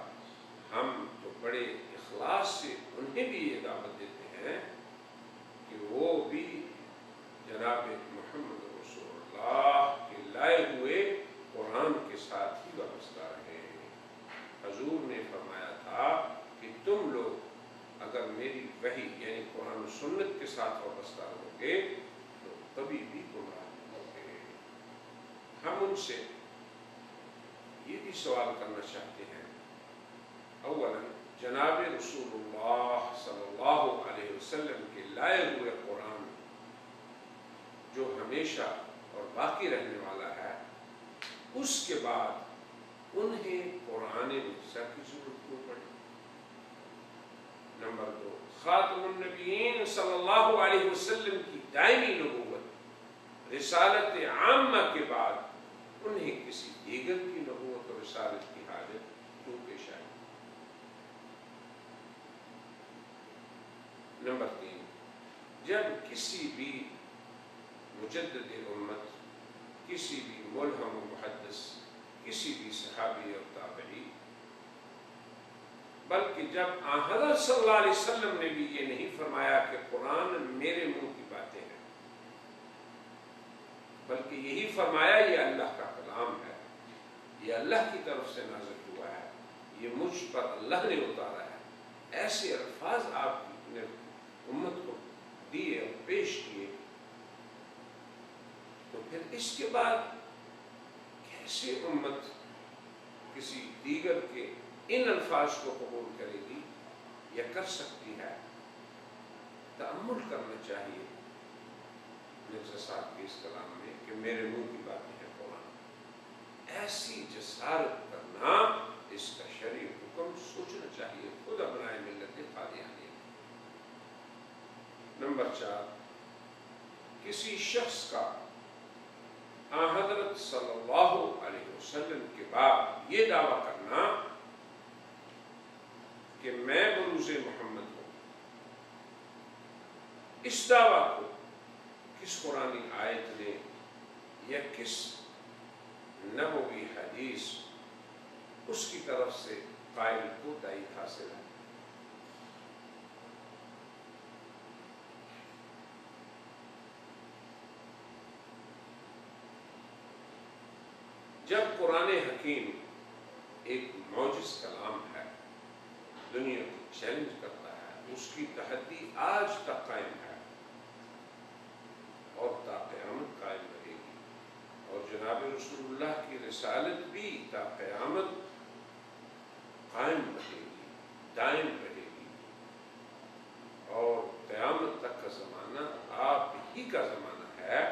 ہم تو بڑے اخلاص سے انہیں بھی یہ دعوت دیتے ہیں کہ وہ بھی جناب محمد رسول اللہ کے لائے ہوئے قرآن کے ساتھ ہی وابستہ رہے۔ حضور نے فرمایا تھا کہ تم لوگ اگر میری وحی یعنی قرآن و سنت کے ساتھ وابستہ رہو گے تو کبھی بھی گمراہ نہیں ہوگے۔ ہم ان سے یہ بھی سوال کرنا چاہتے ہیں، اولا جناب رسول اللہ صلی اللہ علیہ وسلم کے لائے ہوئے قرآن جو ہمیشہ اور باقی رہنے والا ہے، اس کے بعد انہیں قرآن موسیٰ کی ضرورت کیوں پڑی؟ نمبر دو، خاتم النبیین صلی اللہ علیہ وسلم کی دائمی نبوت رسالت عامہ کے بعد انہیں کسی دیگر کی نبوت اور رسالت کی حاجت کیوں پیش آئی؟ نمبر تین، جب کسی بھی مجدد امت، کسی بھی ملہم و محدث، کسی بھی صحابی اور تابعی، بلکہ جب حضرت صلی اللہ علیہ وسلم نے بھی یہ نہیں فرمایا کہ قرآن میرے منہ کی باتیں ہیں، بلکہ یہی فرمایا یہ اللہ کا کلام ہے، یہ اللہ کی طرف سے نازل ہوا ہے، یہ مجھ پر اللہ نے اتارا ہے، ایسے الفاظ آپ نے امت کو دیے اور پیش کیے، تو پھر اس کے بعد کیسے امت کسی دیگر کے ان الفاظ کو قبول کرے گی یا کر سکتی ہے؟ تأمل کرنا چاہیے مرزا صاحب کے اس کلام میں کہ میرے منہ کی باتیں ہیں قرآن۔ ایسی جسارت کرنا، اس کا شرعی حکم سوچنا چاہیے خود ابنائے ملت قادیانیہ۔ نمبر چار، کسی شخص کا حضرت صلی اللہ علیہ وسلم کے بعد یہ دعویٰ کرنا کہ میں بروز محمد ہوں، اس دعویٰ کو کس قرآنی آیت نے یا کس نبوی حدیث اس کی طرف سے قائل کو تائید حاصل ہے؟ جب قرآن حکیم ایک معجز کلام ہے، دنیا کو چیلنج کرتا ہے، اس کی تحدی آج تک قائم ہے اور تا قیامت قائم رہے گی، اور جناب رسول اللہ کی رسالت بھی تا قیامت قائم رہے گی، دائم رہے گی، اور قیامت تک کا زمانہ آپ ہی کا زمانہ ہے،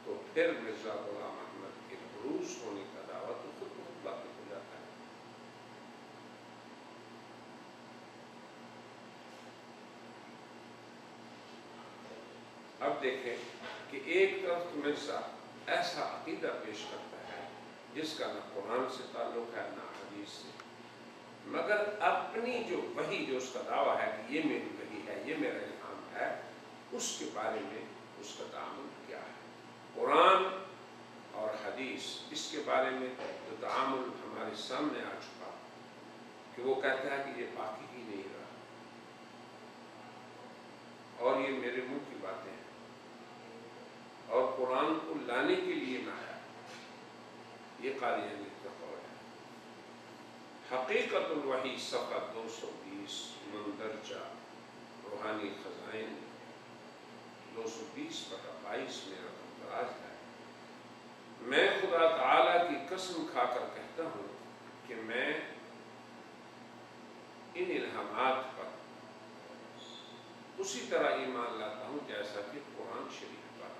تو پھر مرزا غلام احمد کے بروز ہونے کا دعویٰ تو خود بہت باقی ہو جاتا ہے۔ اب دیکھیں کہ ایک طرف تو مرزا ایسا عقیدہ پیش کرتا ہے جس کا نہ قرآن سے تعلق ہے نہ حدیث سے، مگر اپنی جو وحی جو اس کا دعویٰ ہے کہ یہ میری وحی ہے، یہ میرا الہام ہے، اس کے بارے میں اس کا تعامل کیا ہے؟ قرآن اور حدیث، اس کے بارے میں جو تعامل ہمارے سامنے آ چکا کہ وہ کہتا ہے کہ یہ باقی ہی نہیں رہا اور یہ میرے منہ کی باتیں ہیں اور قرآن کو لانے کے لیے میں آیا، یہ قادیانیت کا قول ہے۔ حقیقت الوحی صفحہ 220 مندرجہ روحانی خزائن 220/22 میں رقم دراز ہے۔ میں خدا تعالیٰ کی قسم کھا کر کہتا ہوں کہ میں ان الہامات پر اسی طرح ایمان لاتا ہوں جیسا کہ قرآن شریف پر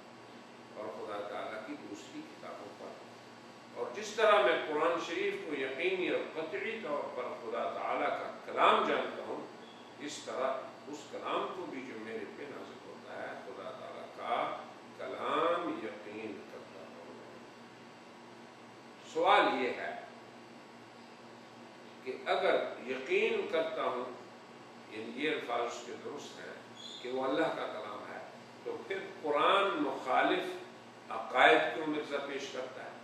اور خدا تعالیٰ کی دوسری کتابوں پر اور جس طرح میں قرآن شریف کو یقینی اور قطعی طور پر خدا تعالیٰ کا کلام جانتا ہوں، اس طرح اس کلام کو بھی جو میرے پہ نازل ہوتا ہے خدا تعالیٰ کا کلام یقین کرتا ہوں۔ سوال یہ ہے کہ اگر یقین کرتا ہوں، یعنی یہ الفاظ اس کے درست ہیں کہ وہ اللہ کا کلام ہے، تو پھر قرآن مخالف عقائد کیوں مرزا پیش کرتا ہے؟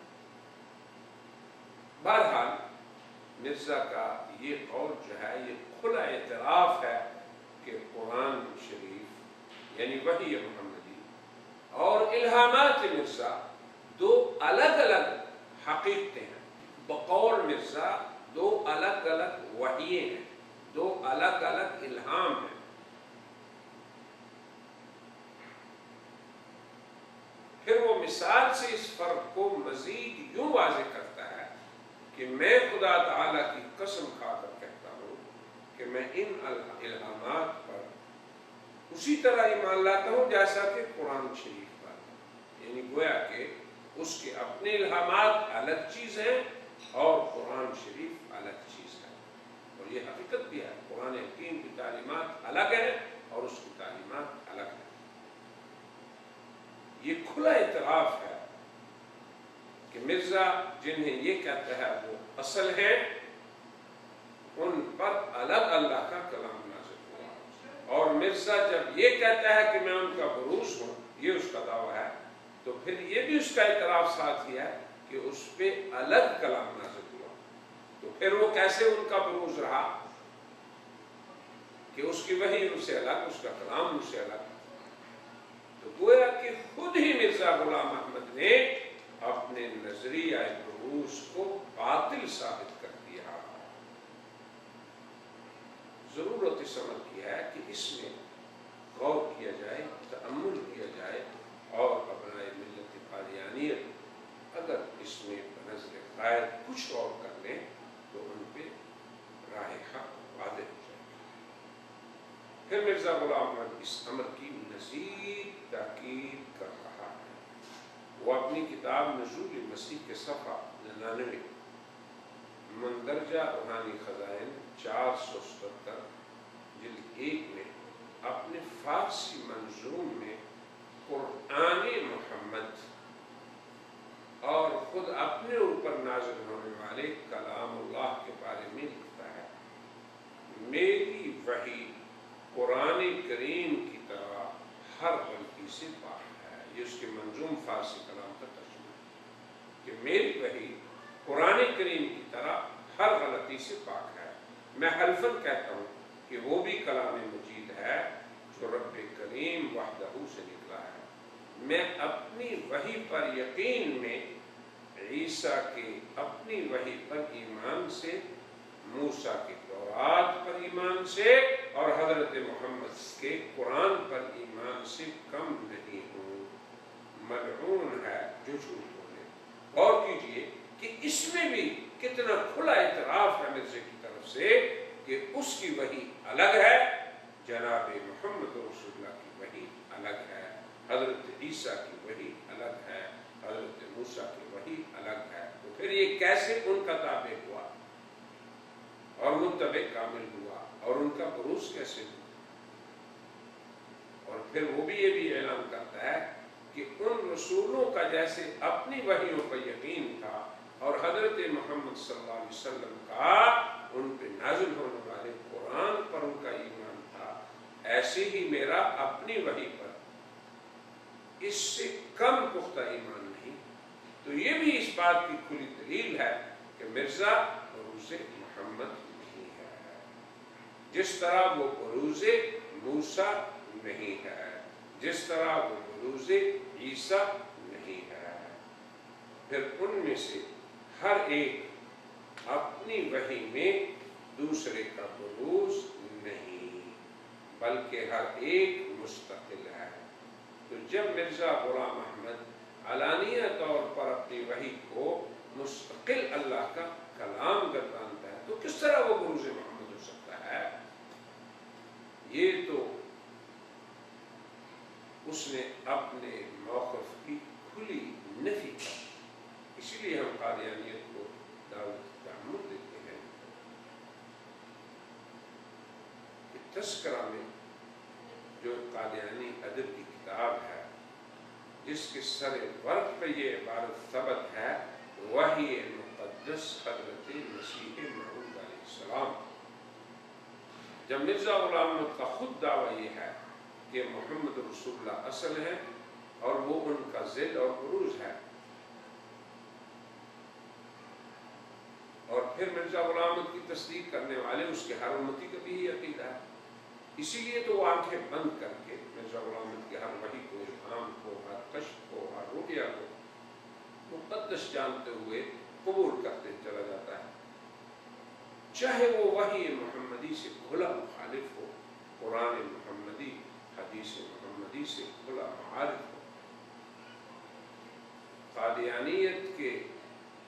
بہرحال مرزا کا یہ قول جو ہے یہ کھلا اعتراف ہے کہ قرآن شریف یعنی وحی محمدی اور الہامات مرزا دو الگ الگ حقیقتیں ہیں۔ بقول مرزا دو الگ الگ وحییں ہیں، دو الگ الگ الہام ہیں۔ پھر وہ مثال سے اس فرق کو مزید یوں واضح کرتا ہے کہ میں خدا تعالیٰ کی قسم کھا کر کہتا ہوں کہ میں ان الہامات پر اسی طرح ایمان لاتا ہوں جیسا کہ قرآن شریف پر، یعنی گویا کہ اس کے اپنے الہامات الگ چیز ہیں اور قرآن شریف الگ چیز ہے، اور یہ حقیقت بھی ہے۔ قرآن حکیم کی تعلیمات الگ ہیں اور اس کی تعلیمات الگ ہیں۔ یہ کھلا اعتراف ہے کہ مرزا جنہیں یہ کہتا ہے وہ اصل ہیں، ان پر الگ اللہ کا کلام نازل ہوا، اور مرزا جب یہ کہتا ہے کہ میں ان کا بروز ہوں، یہ اس کا دعویٰ ہے، تو پھر یہ بھی اس کا اعتراف ساتھ ہی ہے کہ اس پہ الگ کلام نازل ہوا، تو پھر وہ کیسے ان کا بروز رہا کہ اس کی وحی ان سے الگ، اس کا کلام ان سے الگ؟ تو گویا کہ خود ہی مرزا غلام احمد نے اپنے نظریہ بروز کو باطل ثابت کر دیا۔ ضرورت اس عمل کی ہے کہ اس میں غور کیا جائے، تأمل کیا جائے، اور ابنائے ملت قادیانیت اگر اس میں بنظر قائد کچھ اور کر لیں تو ان پہ راہ حق واضح ہو جائے گی۔ پھر مرزا غلام احمد اس امر کی مزید تاکید کر رہا ہے۔ وہ اپنی کتاب نزول مسیح کے صفحہ 99 مندرجہ روحانی خزائن 477 جلد 1 میں اپنے فارسی منظوم میں قرآن محمد اور خود اپنے اوپر نازل ہونے والے کلام اللہ کے بارے میں لکھتا ہے: میری وحی قرآن کریم کی طرح ہر غلطی سے پاک ہے۔ یہ اس کے منظوم فارسی کلام کا ترجمہ ہے کہ میری وحی قرآن کریم کی طرح ہر غلطی سے پاک ہے۔ میں حلفاً کہتا ہوں کہ وہ بھی کلام مجید ہے جو رب کریم وحدہ سے نکلا ہے۔ میں اپنی وحی پر یقین میں عیسیٰ کے اپنی وحی پر ایمان سے، موسیٰ کے تورات پر ایمان سے اور حضرت محمد کے قرآن پر ایمان سے کم نہیں ہوں۔ ملعون ہے جو جھوٹ بولے۔ غور کیجئے کہ اس میں بھی کتنا کھلا اعتراف ہے مرزا کی طرف سے کہ اس کی وحی الگ ہے، جناب محمد رسول اللہ کی وحی الگ ہے، حضرت عیسیٰ کی وحی الگ ہے، حضرت موسیٰ کی وحی الگ ہے۔ تو پھر یہ کیسے ان کا تابع ہوا اور متبع کامل ہوا اور ان کا بروز کیسے ہوا؟ اور پھر وہ بھی یہ بھی اعلان کرتا ہے کہ ان رسولوں کا جیسے اپنی وحیوں پر یقین تھا اور حضرت محمد صلی اللہ علیہ وسلم کا ان پہ نازل ہونے والے قرآن پر ان کا ایمان تھا، ایسے ہی میرا اپنی وحی پر اس سے کم پختہ ایمان نہیں۔ تو یہ بھی اس بات کی کھلی دلیل ہے کہ مرزا بروز محمد نہیں ہے، جس طرح وہ بروز موسیٰ نہیں ہے، جس طرح وہ بروز عیسیٰ نہیں ہے۔ پھر ان میں سے ہر ایک اپنی وحی میں دوسرے کا بروز نہیں، بلکہ ہر ایک مستقل ہے۔ تو جب مرزا غلام احمد علانیہ طور پر اپنی وحی کو مستقل اللہ کا کلام گردانتا ہے تو کس طرح وہ بروز محمد ہو سکتا ہے؟ یہ تو اس نے اپنے موقف کی کھلی نفی کی۔ اسی لیے ہم قادیانی تذکرہ میں جو قادیانی ادب کی کتاب ہے جس کے سر ورق پہ یہ عبارت ثبت ہے، وحی مقدس حضرت مسیح موعود علیہ السلام. جب مرزا غلام احمد کا خود دعویٰ یہ ہے کہ محمد رسول اللہ اصل ہے اور وہ ان کا ذل اور عروج ہے، اور پھر مرزا غلام احمد کی تصدیق کرنے والے اس کے ہر امتی کا بھی یہ عقیدہ ہے. اسی لیے تو وہ آنکھیں بند کر کے مرزا غلام احمد کی ہر وحی کو، الہام کو، ہر کشف کو، ہر رؤیا کو مقدس جانتے ہوئے قبول کرتے چلا جاتا ہے، چاہے وہ وحی محمدی سے کھلا مخالف ہو، قرآن محمدی، حدیث محمدی سے کھلا معارض ہو. قادیانیت کے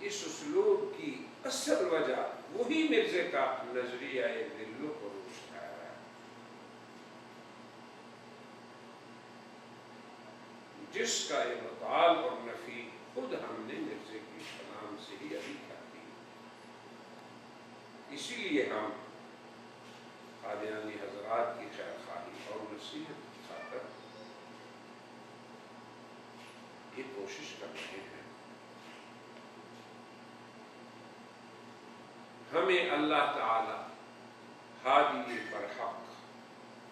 اس اسلوب کی اصل وجہ وہی مرزے کا نظریہ ذل و عروج ہے. جس کا ابطال اور نفی خود ہم نے مرزے کی کلام سے ہی ابھی کر دی. اسی لیے ہم قادیانی حضرات کی خیر خواہی اور نصیحت کی خاطر یہ کوشش کر رہے ہیں. ہمیں اللہ تعالی ہادی برحق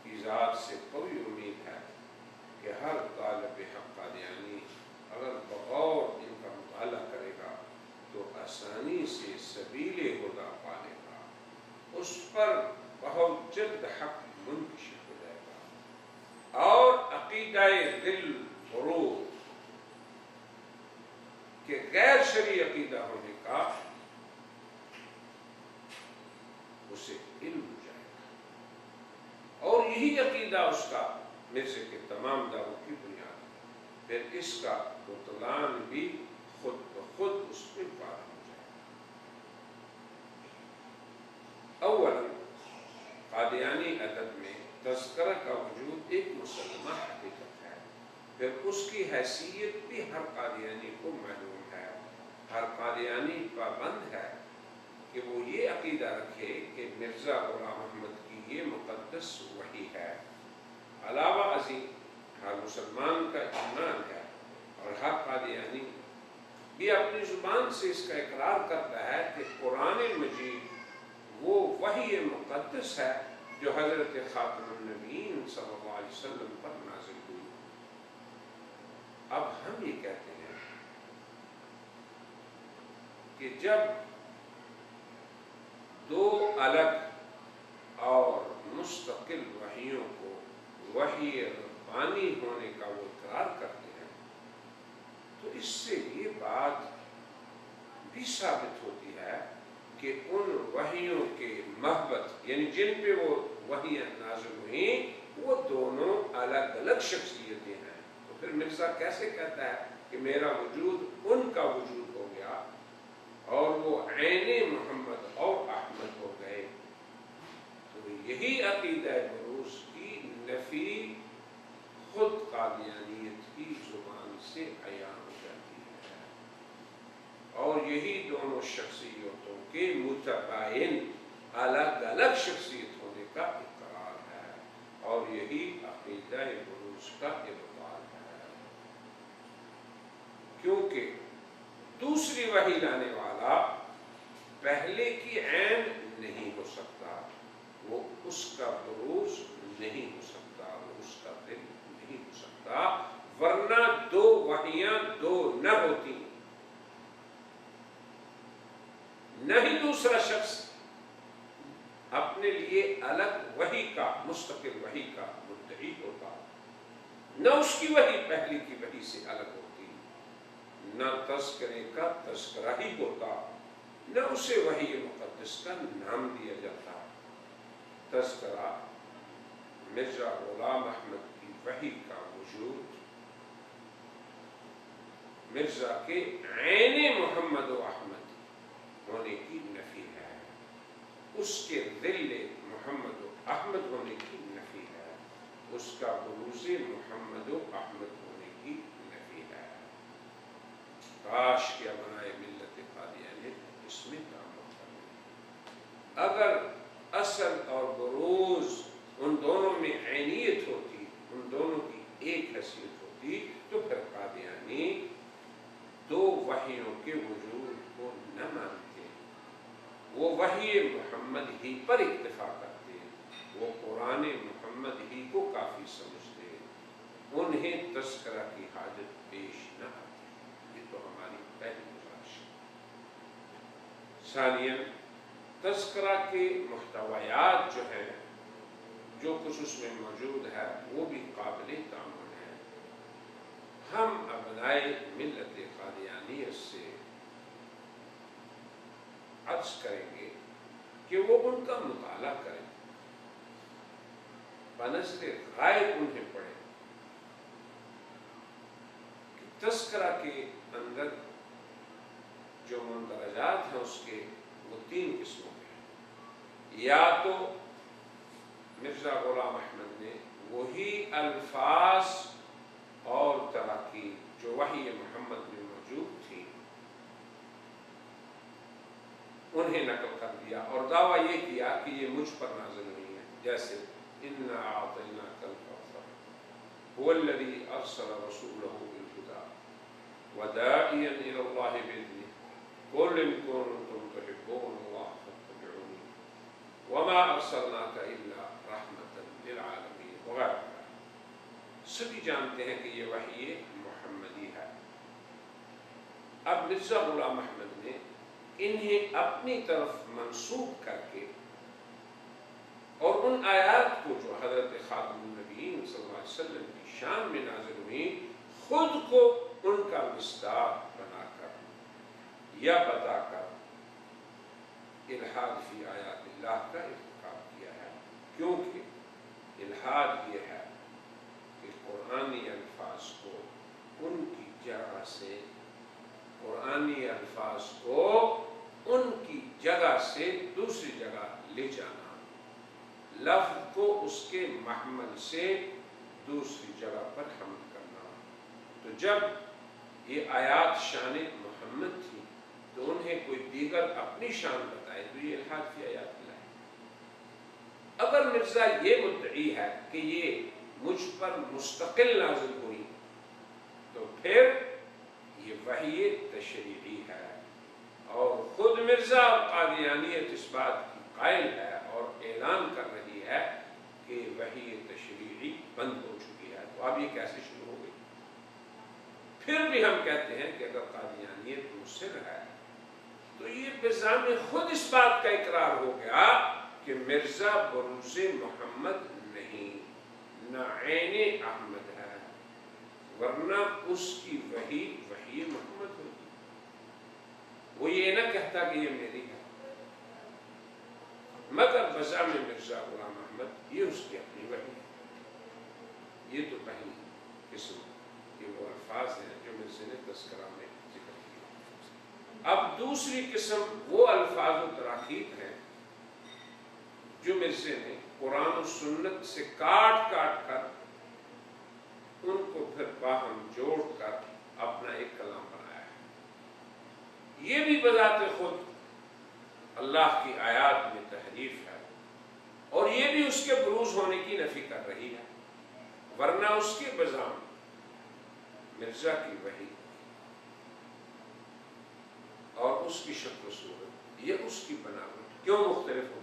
کی ذات سے قوی امید ہے کہ ہر طالب حق قادیانی اگر بغور ان کا مطالعہ کرے گا تو آسانی سے سبیل ہدی پا لے گا، اس پر بہت جلد حق منکشف ہو جائے گا، اور عقیدہ ذل عروج کہ غیر شرعی عقیدہ ہونے کا اسے علم ہو جائے گا، اور یہی عقیدہ اس کا مرزے کے تمام دعووں کی بنیاد ہے. پھر اس کا بطلان بھی خود بخود اس پہ وارد ہو جائے گا. اولا قادیانی ادب میں تذکرہ کا وجود ایک مسلمہ حقیقت ہے، پھر اس کی حیثیت بھی ہر قادیانی کو معلوم ہے. ہر قادیانی پابند ہے کہ وہ یہ عقیدہ رکھے کہ مرزا غلام احمد کی یہ مقدس وحی ہے. علاوہ ازیں ہر مسلمان کا ایمان ہے اور ہر قادیانی بھی اپنی زبان سے اس کا اقرار کرتا ہے کہ قرآن مجید وہ وحی مقدس ہے جو حضرت خاتم النبیین صلی اللہ علیہ وسلم پر نازل ہوئی. اب ہم یہ کہتے ہیں کہ جب دو الگ اور مستقل وحیوں کو وحی ربانی ہونے کا وہ اقرار کرتے ہیں تو اس سے یہ بات بھی ثابت ہوتی ہے کہ ان وحیوں کے محبت یعنی جن پہ وہ وحیاں نازل ہوئیں وہ دونوں الگ الگ شخصیتیں ہیں. تو پھر مرزا کیسے کہتا ہے کہ میرا وجود ان کا وجود ہو گیا اور وہ عین محمد اور احمد ہو گئے؟ تو یہی عقیدہ بروز کی نفی خود قادیانیت کی زبان سے عیاں ہو جاتی ہے، اور یہی دونوں شخصیتوں کے متباین الگ الگ شخصیت ہونے کا اقرار ہے، اور یہی عقیدہ بروز کا ابطال ہے. کیونکہ دوسری وحی لانے والا پہلے کی عین نہیں ہو سکتا، وہ اس کا بروز نہیں ہو سکتا، وہ اس کا دل نہیں ہو سکتا، ورنہ دو وحیاں دو نہ ہوتی، نہ ہی دوسرا شخص اپنے لیے الگ وحی کا مستقل وحی کا مدعی ہوتا، نہ اس کی وحی پہلی کی وحی سے الگ ہوتی، نہ تذکرے کا تذکرہ ہی ہوتا، نہ اسے وحی مقدس کا نام دیا جاتا. تذکرہ مرزا غلام احمد کی وحی کا وجود مرزا کے عین محمد و احمد ہونے کی نفی ہے، اس کے ذل محمد و احمد ہونے کی نفی ہے، اس کا بروز محمد و احمد ہونے کی نفی ہے. کاش کیا بنائے ملت قادیانیت اس میں تعمل کرے. اگر اصل اور بروز ان دونوں کی ایک حیثیت ہوتی تو پھر قادیانی دو وحیوں کے وجود کو نہ مانتے، وہ وحی محمد ہی پر اکتفا کرتے، وہ قرآن محمد ہی کو کافی سمجھتے، انہیں تذکرہ کی حاجت پیش نہ آتی۔ یہ تو ہماری پہلی گزارش ہے۔ ثانیاً تذکرہ کے محتویات جو ہیں، جو کچھ اس میں موجود ہے وہ بھی قابل تعامل ہے۔ ہم ابنائے ملت قادیانیت سے عرض کریں گے کہ وہ ان کا مطالعہ کریں، بنظر غائب انہیں پڑھیں کہ تذکرہ کے اندر جو مندرجات ہیں اس کے وہ تین قسموں کے ہیں۔ یا تو مرزا غلام احمد نے وہی الفاظ اور تراکیب جو وحی محمد میں موجود تھی انہیں نقل کر دیا اور دعویٰ یہ کیا کہ یہ مجھ پر نازل ہوئی ہے، جیسے اِنَّا أَعْطَيْنَاكَ الْكَوْثَرَ هُوَ الَّذِي أَرْسَلَ رَسُولَهُ بِالْهُدَىٰ وَدَاعِيًا إِلَى اللَّهِ بِإِذْنِهِ قُلْ إِن كُنتُمْ تُحِبُّونَ اللَّهَ فَاتَّبِعُونِي وَمَا أَرْسَلْنَاكَ إِلَّا رَحْمَةً لِلْعَالَمِينَ وغیرہ۔ سبھی جانتے ہیں کہ یہ وحی محمدی ہے۔ اب مرزا غلام احمد نے انہیں اپنی طرف منسوب کر کے اور ان آیات کو جو حضرت خاتم النبیین صلی اللہ علیہ وسلم کی شان میں نازل ہوئی خود کو ان کا مصداق بنا کر یا بتا کر الحاد فی آیات اللہ کا ارتکاب کیا ہے، کیونکہ الحاد یہ ہے کہ قرآنی الفاظ کو ان کی جگہ سے قرآنی الفاظ کو ان کی جگہ سے دوسری جگہ لے جانا، لفظ کو اس کے محمل سے دوسری جگہ پر حمل کرنا۔ تو جب یہ آیات شان محمد تھی تو انہیں کوئی دیگر اپنی شان بتائے تو یہ الحاد فی آیات اللہ ہے۔ اگر مرزا یہ مدعی ہے کہ یہ مجھ پر مستقل نازل ہوئی تو پھر یہ وحی تشریعی ہے، اور خود مرزا قادیانیت اس بات کی قائل ہے اور اعلان کر رہی ہے کہ وحی تشریعی بند ہو چکی ہے، تو اب یہ کیسے شروع ہو گئی؟ پھر بھی ہم کہتے ہیں کہ اگر قادیانیت مصر ہے تو یہ بزعم خود اس بات کا اقرار ہو گیا کہ مرزا بروز محمد نہیں، نہ عین احمد ہے، ورنہ اس کی وحی محمد ہوگی۔ وہ یہ نہ کہتا کہ یہ میری ہے، مگر بزعم مرزا غلام احمد یہ اس کی اپنی وحی ہے۔ یہ تو پہلی قسم کے وہ الفاظ ہیں جو مرزا نے تذکرہ میں ذکر کیا۔ اب دوسری قسم وہ الفاظ و تراکیب ہیں جو مرزا نے قرآن و سنت سے کاٹ کاٹ کر ان کو پھر باہم جوڑ کر اپنا ایک کلام بنایا ہے۔ یہ بھی بذات خود اللہ کی آیات میں تحریف ہے، اور یہ بھی اس کے بروز ہونے کی نفی کر رہی ہے، ورنہ اس کے بزام مرزا کی وحی اور اس کی شکل و صورت یہ اس کی بناوٹ کیوں مختلف ہوگی؟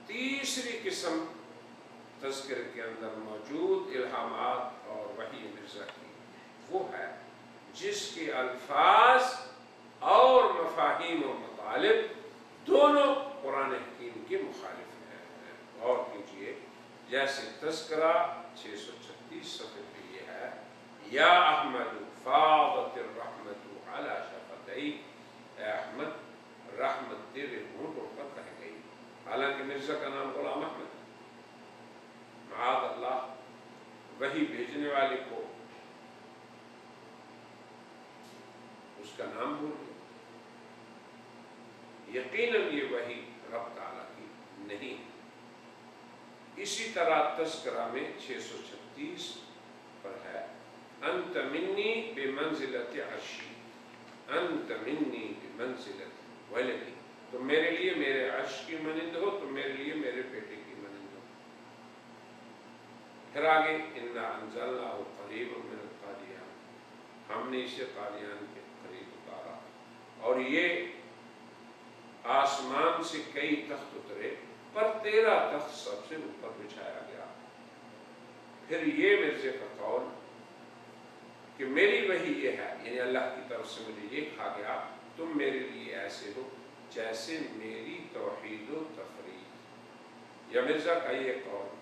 تیسری قسم تذکرے کے اندر موجود الہامات اور وحی مرزا کی وہ ہے جس کے الفاظ اور مفاہیم و مطالب دونوں قرآن حکیم کے مخالف ہیں۔ غور کیجئے، جیسے تذکرہ 636 صفحے پہ یہ ہے، یا احمد فاضت الرحمت علی شفتیک، اے احمد رحمت تیرے ہونٹوں پر بہہ گئی، حالانکہ مرزا کا نام غلام احمد ہے۔ معاذ اللہ، وحی بھیجنے والے کو اس کا نام بھول گیا۔ یقیناً یہ وحی رب تعالیٰ کی نہیں ہے۔ اسی طرح تذکرہ میں 636 پر ہے، انت منی بمنزلت عرشی، انت منی بمنزلت ولدی، تو میرے لیے میرے عرش کی مانند ہو، تو میرے لیے میرے بیٹے کی مانند ہو۔ پھر آگے انا انزلناہ قریب من القادیان، ہم نے اسے قادیان کے قریب اتارا، اور یہ آسمان سے کئی تخت اترے، پر تیرا تخت سب سے اوپر بچھایا گیا۔ پھر یہ مرزے کا قول کہ میری وحی یہ ہے، یعنی اللہ کی طرف سے مجھے یہ کہا گیا تم میرے لیے ایسے ہو جیسے میری توحید و تفرید، یا مرزا کا یہ قول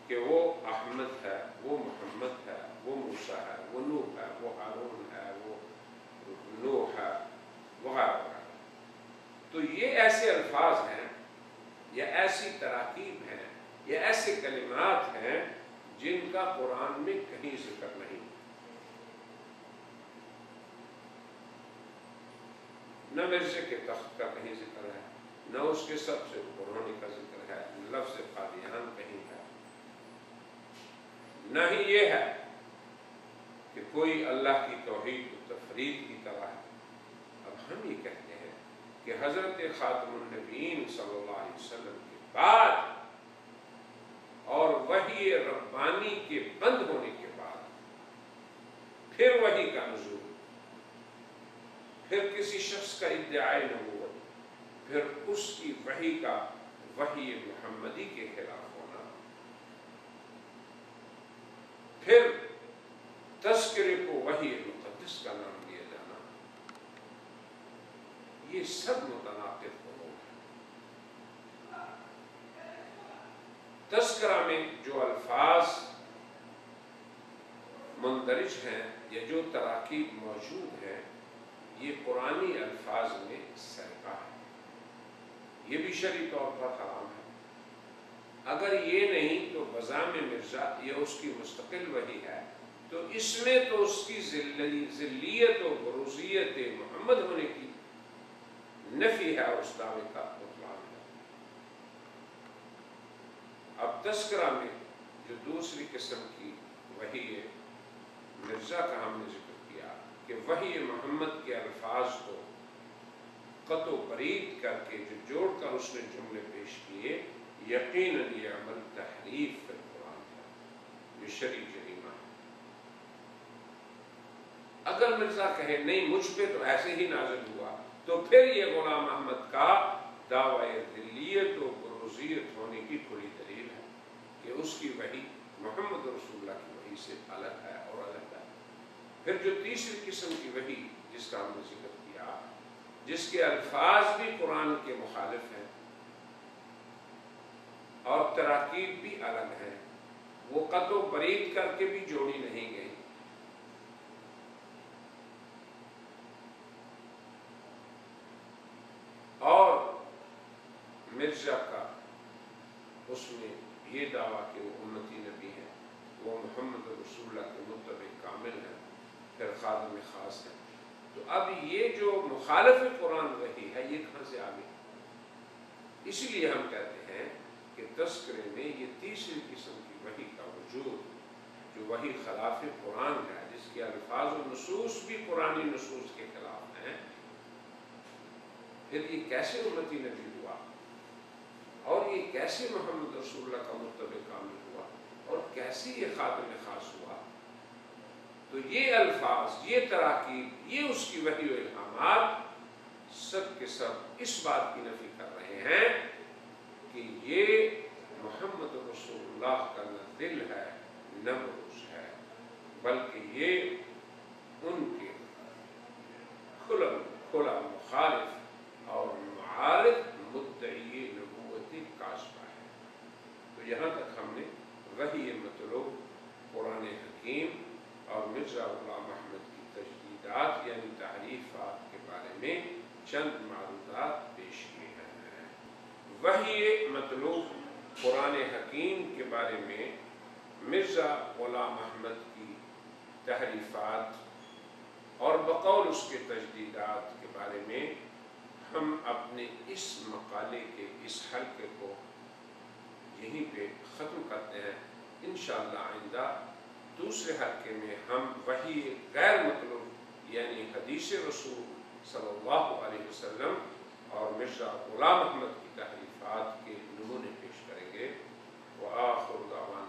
کہ وہ احمد ہے، وہ محمد ہے، وہ موسیٰ ہے، وہ نوح ہے، وہ ہارون ہے، وہ نوح ہے، وغیرہ۔ تو یہ ایسے الفاظ ہیں یا ایسی تراکیب ہیں یا ایسے کلمات ہیں جن کا قرآن میں کہیں ذکر نہیں، نہ مرزے کے تخت کا کہیں ذکر ہے، نہ اس کے سب سے اوپر ہونے کا ذکر ہے، لفظ قادیان کہیں ہے، نہ ہی یہ ہے کہ کوئی اللہ کی توحید و تفرید کی طرح ہے۔ اب ہم یہ کہتے ہیں کہ حضرت خاتم النبیین صلی اللہ علیہ وسلم کے بعد اور وحی ربانی کے بند ہونے کے بعد پھر وحی کا نزول، پھر کسی شخص کا ادعاء نبوت، پھر اس کی وحی کا وحی محمدی کے خلاف ہونا، پھر تذکرے کو وحی مقدس کا نام دیا جانا، یہ سب متناقض امور ہے۔ تذکرہ میں جو الفاظ مندرج ہیں یا جو تراکیب موجود ہیں یہ قرآنی الفاظ میں سرقہ ہے، یہ بھی شرعی طور پر حرام ہے۔ اگر یہ نہیں تو بزعم مرزا یہ اس کی مستقل وحی ہے، تو اس میں تو اس کی ذلیت و بروزیت محمد ہونے کی نفی ہے، اس دعوے کا بطلان ہے۔ اب تذکرہ میں جو دوسری قسم کی وحی مرزا کا ہم نے ذکر کیا کہ وحی محمد کے الفاظ کو قطع و برید کر کے جو جوڑ کر اس نے جملے پیش کیے، یقیناً یہ عمل تحریف فی القرآن ہے، یہ شرعی جریمہ ہے۔ اگر مرزا کہے نہیں مجھ پہ تو ایسے ہی نازل ہوا، تو پھر یہ غلام احمد کا دعوی ذلیت و بروزیت ہونے کی تھوڑی دلیل ہے کہ اس کی وحی محمد رسول اللہ کی وحی سے الگ ہے اور الگ ہے۔ پھر جو تیسری قسم کی وحی جس کا ہم نے ذکر کیا، جس کے الفاظ بھی قرآن کے مخالف ہیں اور تراکیب بھی الگ ہیں، وہ قطع و برید کر کے بھی جوڑی نہیں گئی، اور مرزا کا اس میں یہ دعویٰ کہ وہ امتی نبی ہے، وہ محمد رسول اللہ کے متبع کامل ہے، پھر خادم خاص ہے۔ تو اب یہ جو مخالف قرآن وحی ہے یہ کہاں سے آ گئی؟ اسی لیے ہم کہتے ہیں کہ تذکرے میں یہ تیسری قسم کی وحی کا وجود، جو وحی خلاف قرآن ہے، جس کے الفاظ و نصوص بھی قرآنی نصوص کے خلاف ہیں، پھر یہ کیسے امتی نبی ہوا اور یہ کیسے محمد رسول اللہ کا متبع کامل ہوا اور کیسے یہ خاتم خاص ہوا؟ تو یہ الفاظ، یہ تراکیب، یہ اس کی وحی و الہامات سب کے سب اس بات کی نفی کر رہے ہیں کہ یہ محمد رسول اللہ کا نہ دل ہے نہ بروز ہے، بلکہ یہ ان کے کھلا مخالف اور معارض مدعی نبوت کاشفہ ہے۔ تو یہاں تک ہم نے وحی مطلوب، قرآن حکیم اور مرزا غلام احمد کی تجدیدات یعنی تحریفات کے بارے میں چند معروضات پیش کیے ہیں۔ وحی مطلوب قرآن حکیم کے بارے میں مرزا غلام احمد کی تحریفات اور بقول اس کے تجدیدات کے بارے میں ہم اپنے اس مقالے کے اس حلقے کو یہیں پہ ختم کرتے ہیں۔ انشاءاللہ آئندہ دوسرے حلقے میں ہم وحی غیر مطلوب یعنی حدیث رسول صلی اللہ علیہ وسلم اور مرزا غلام احمد کی تحریفات کے نمونے پیش کریں گے۔ وآخر دعوانا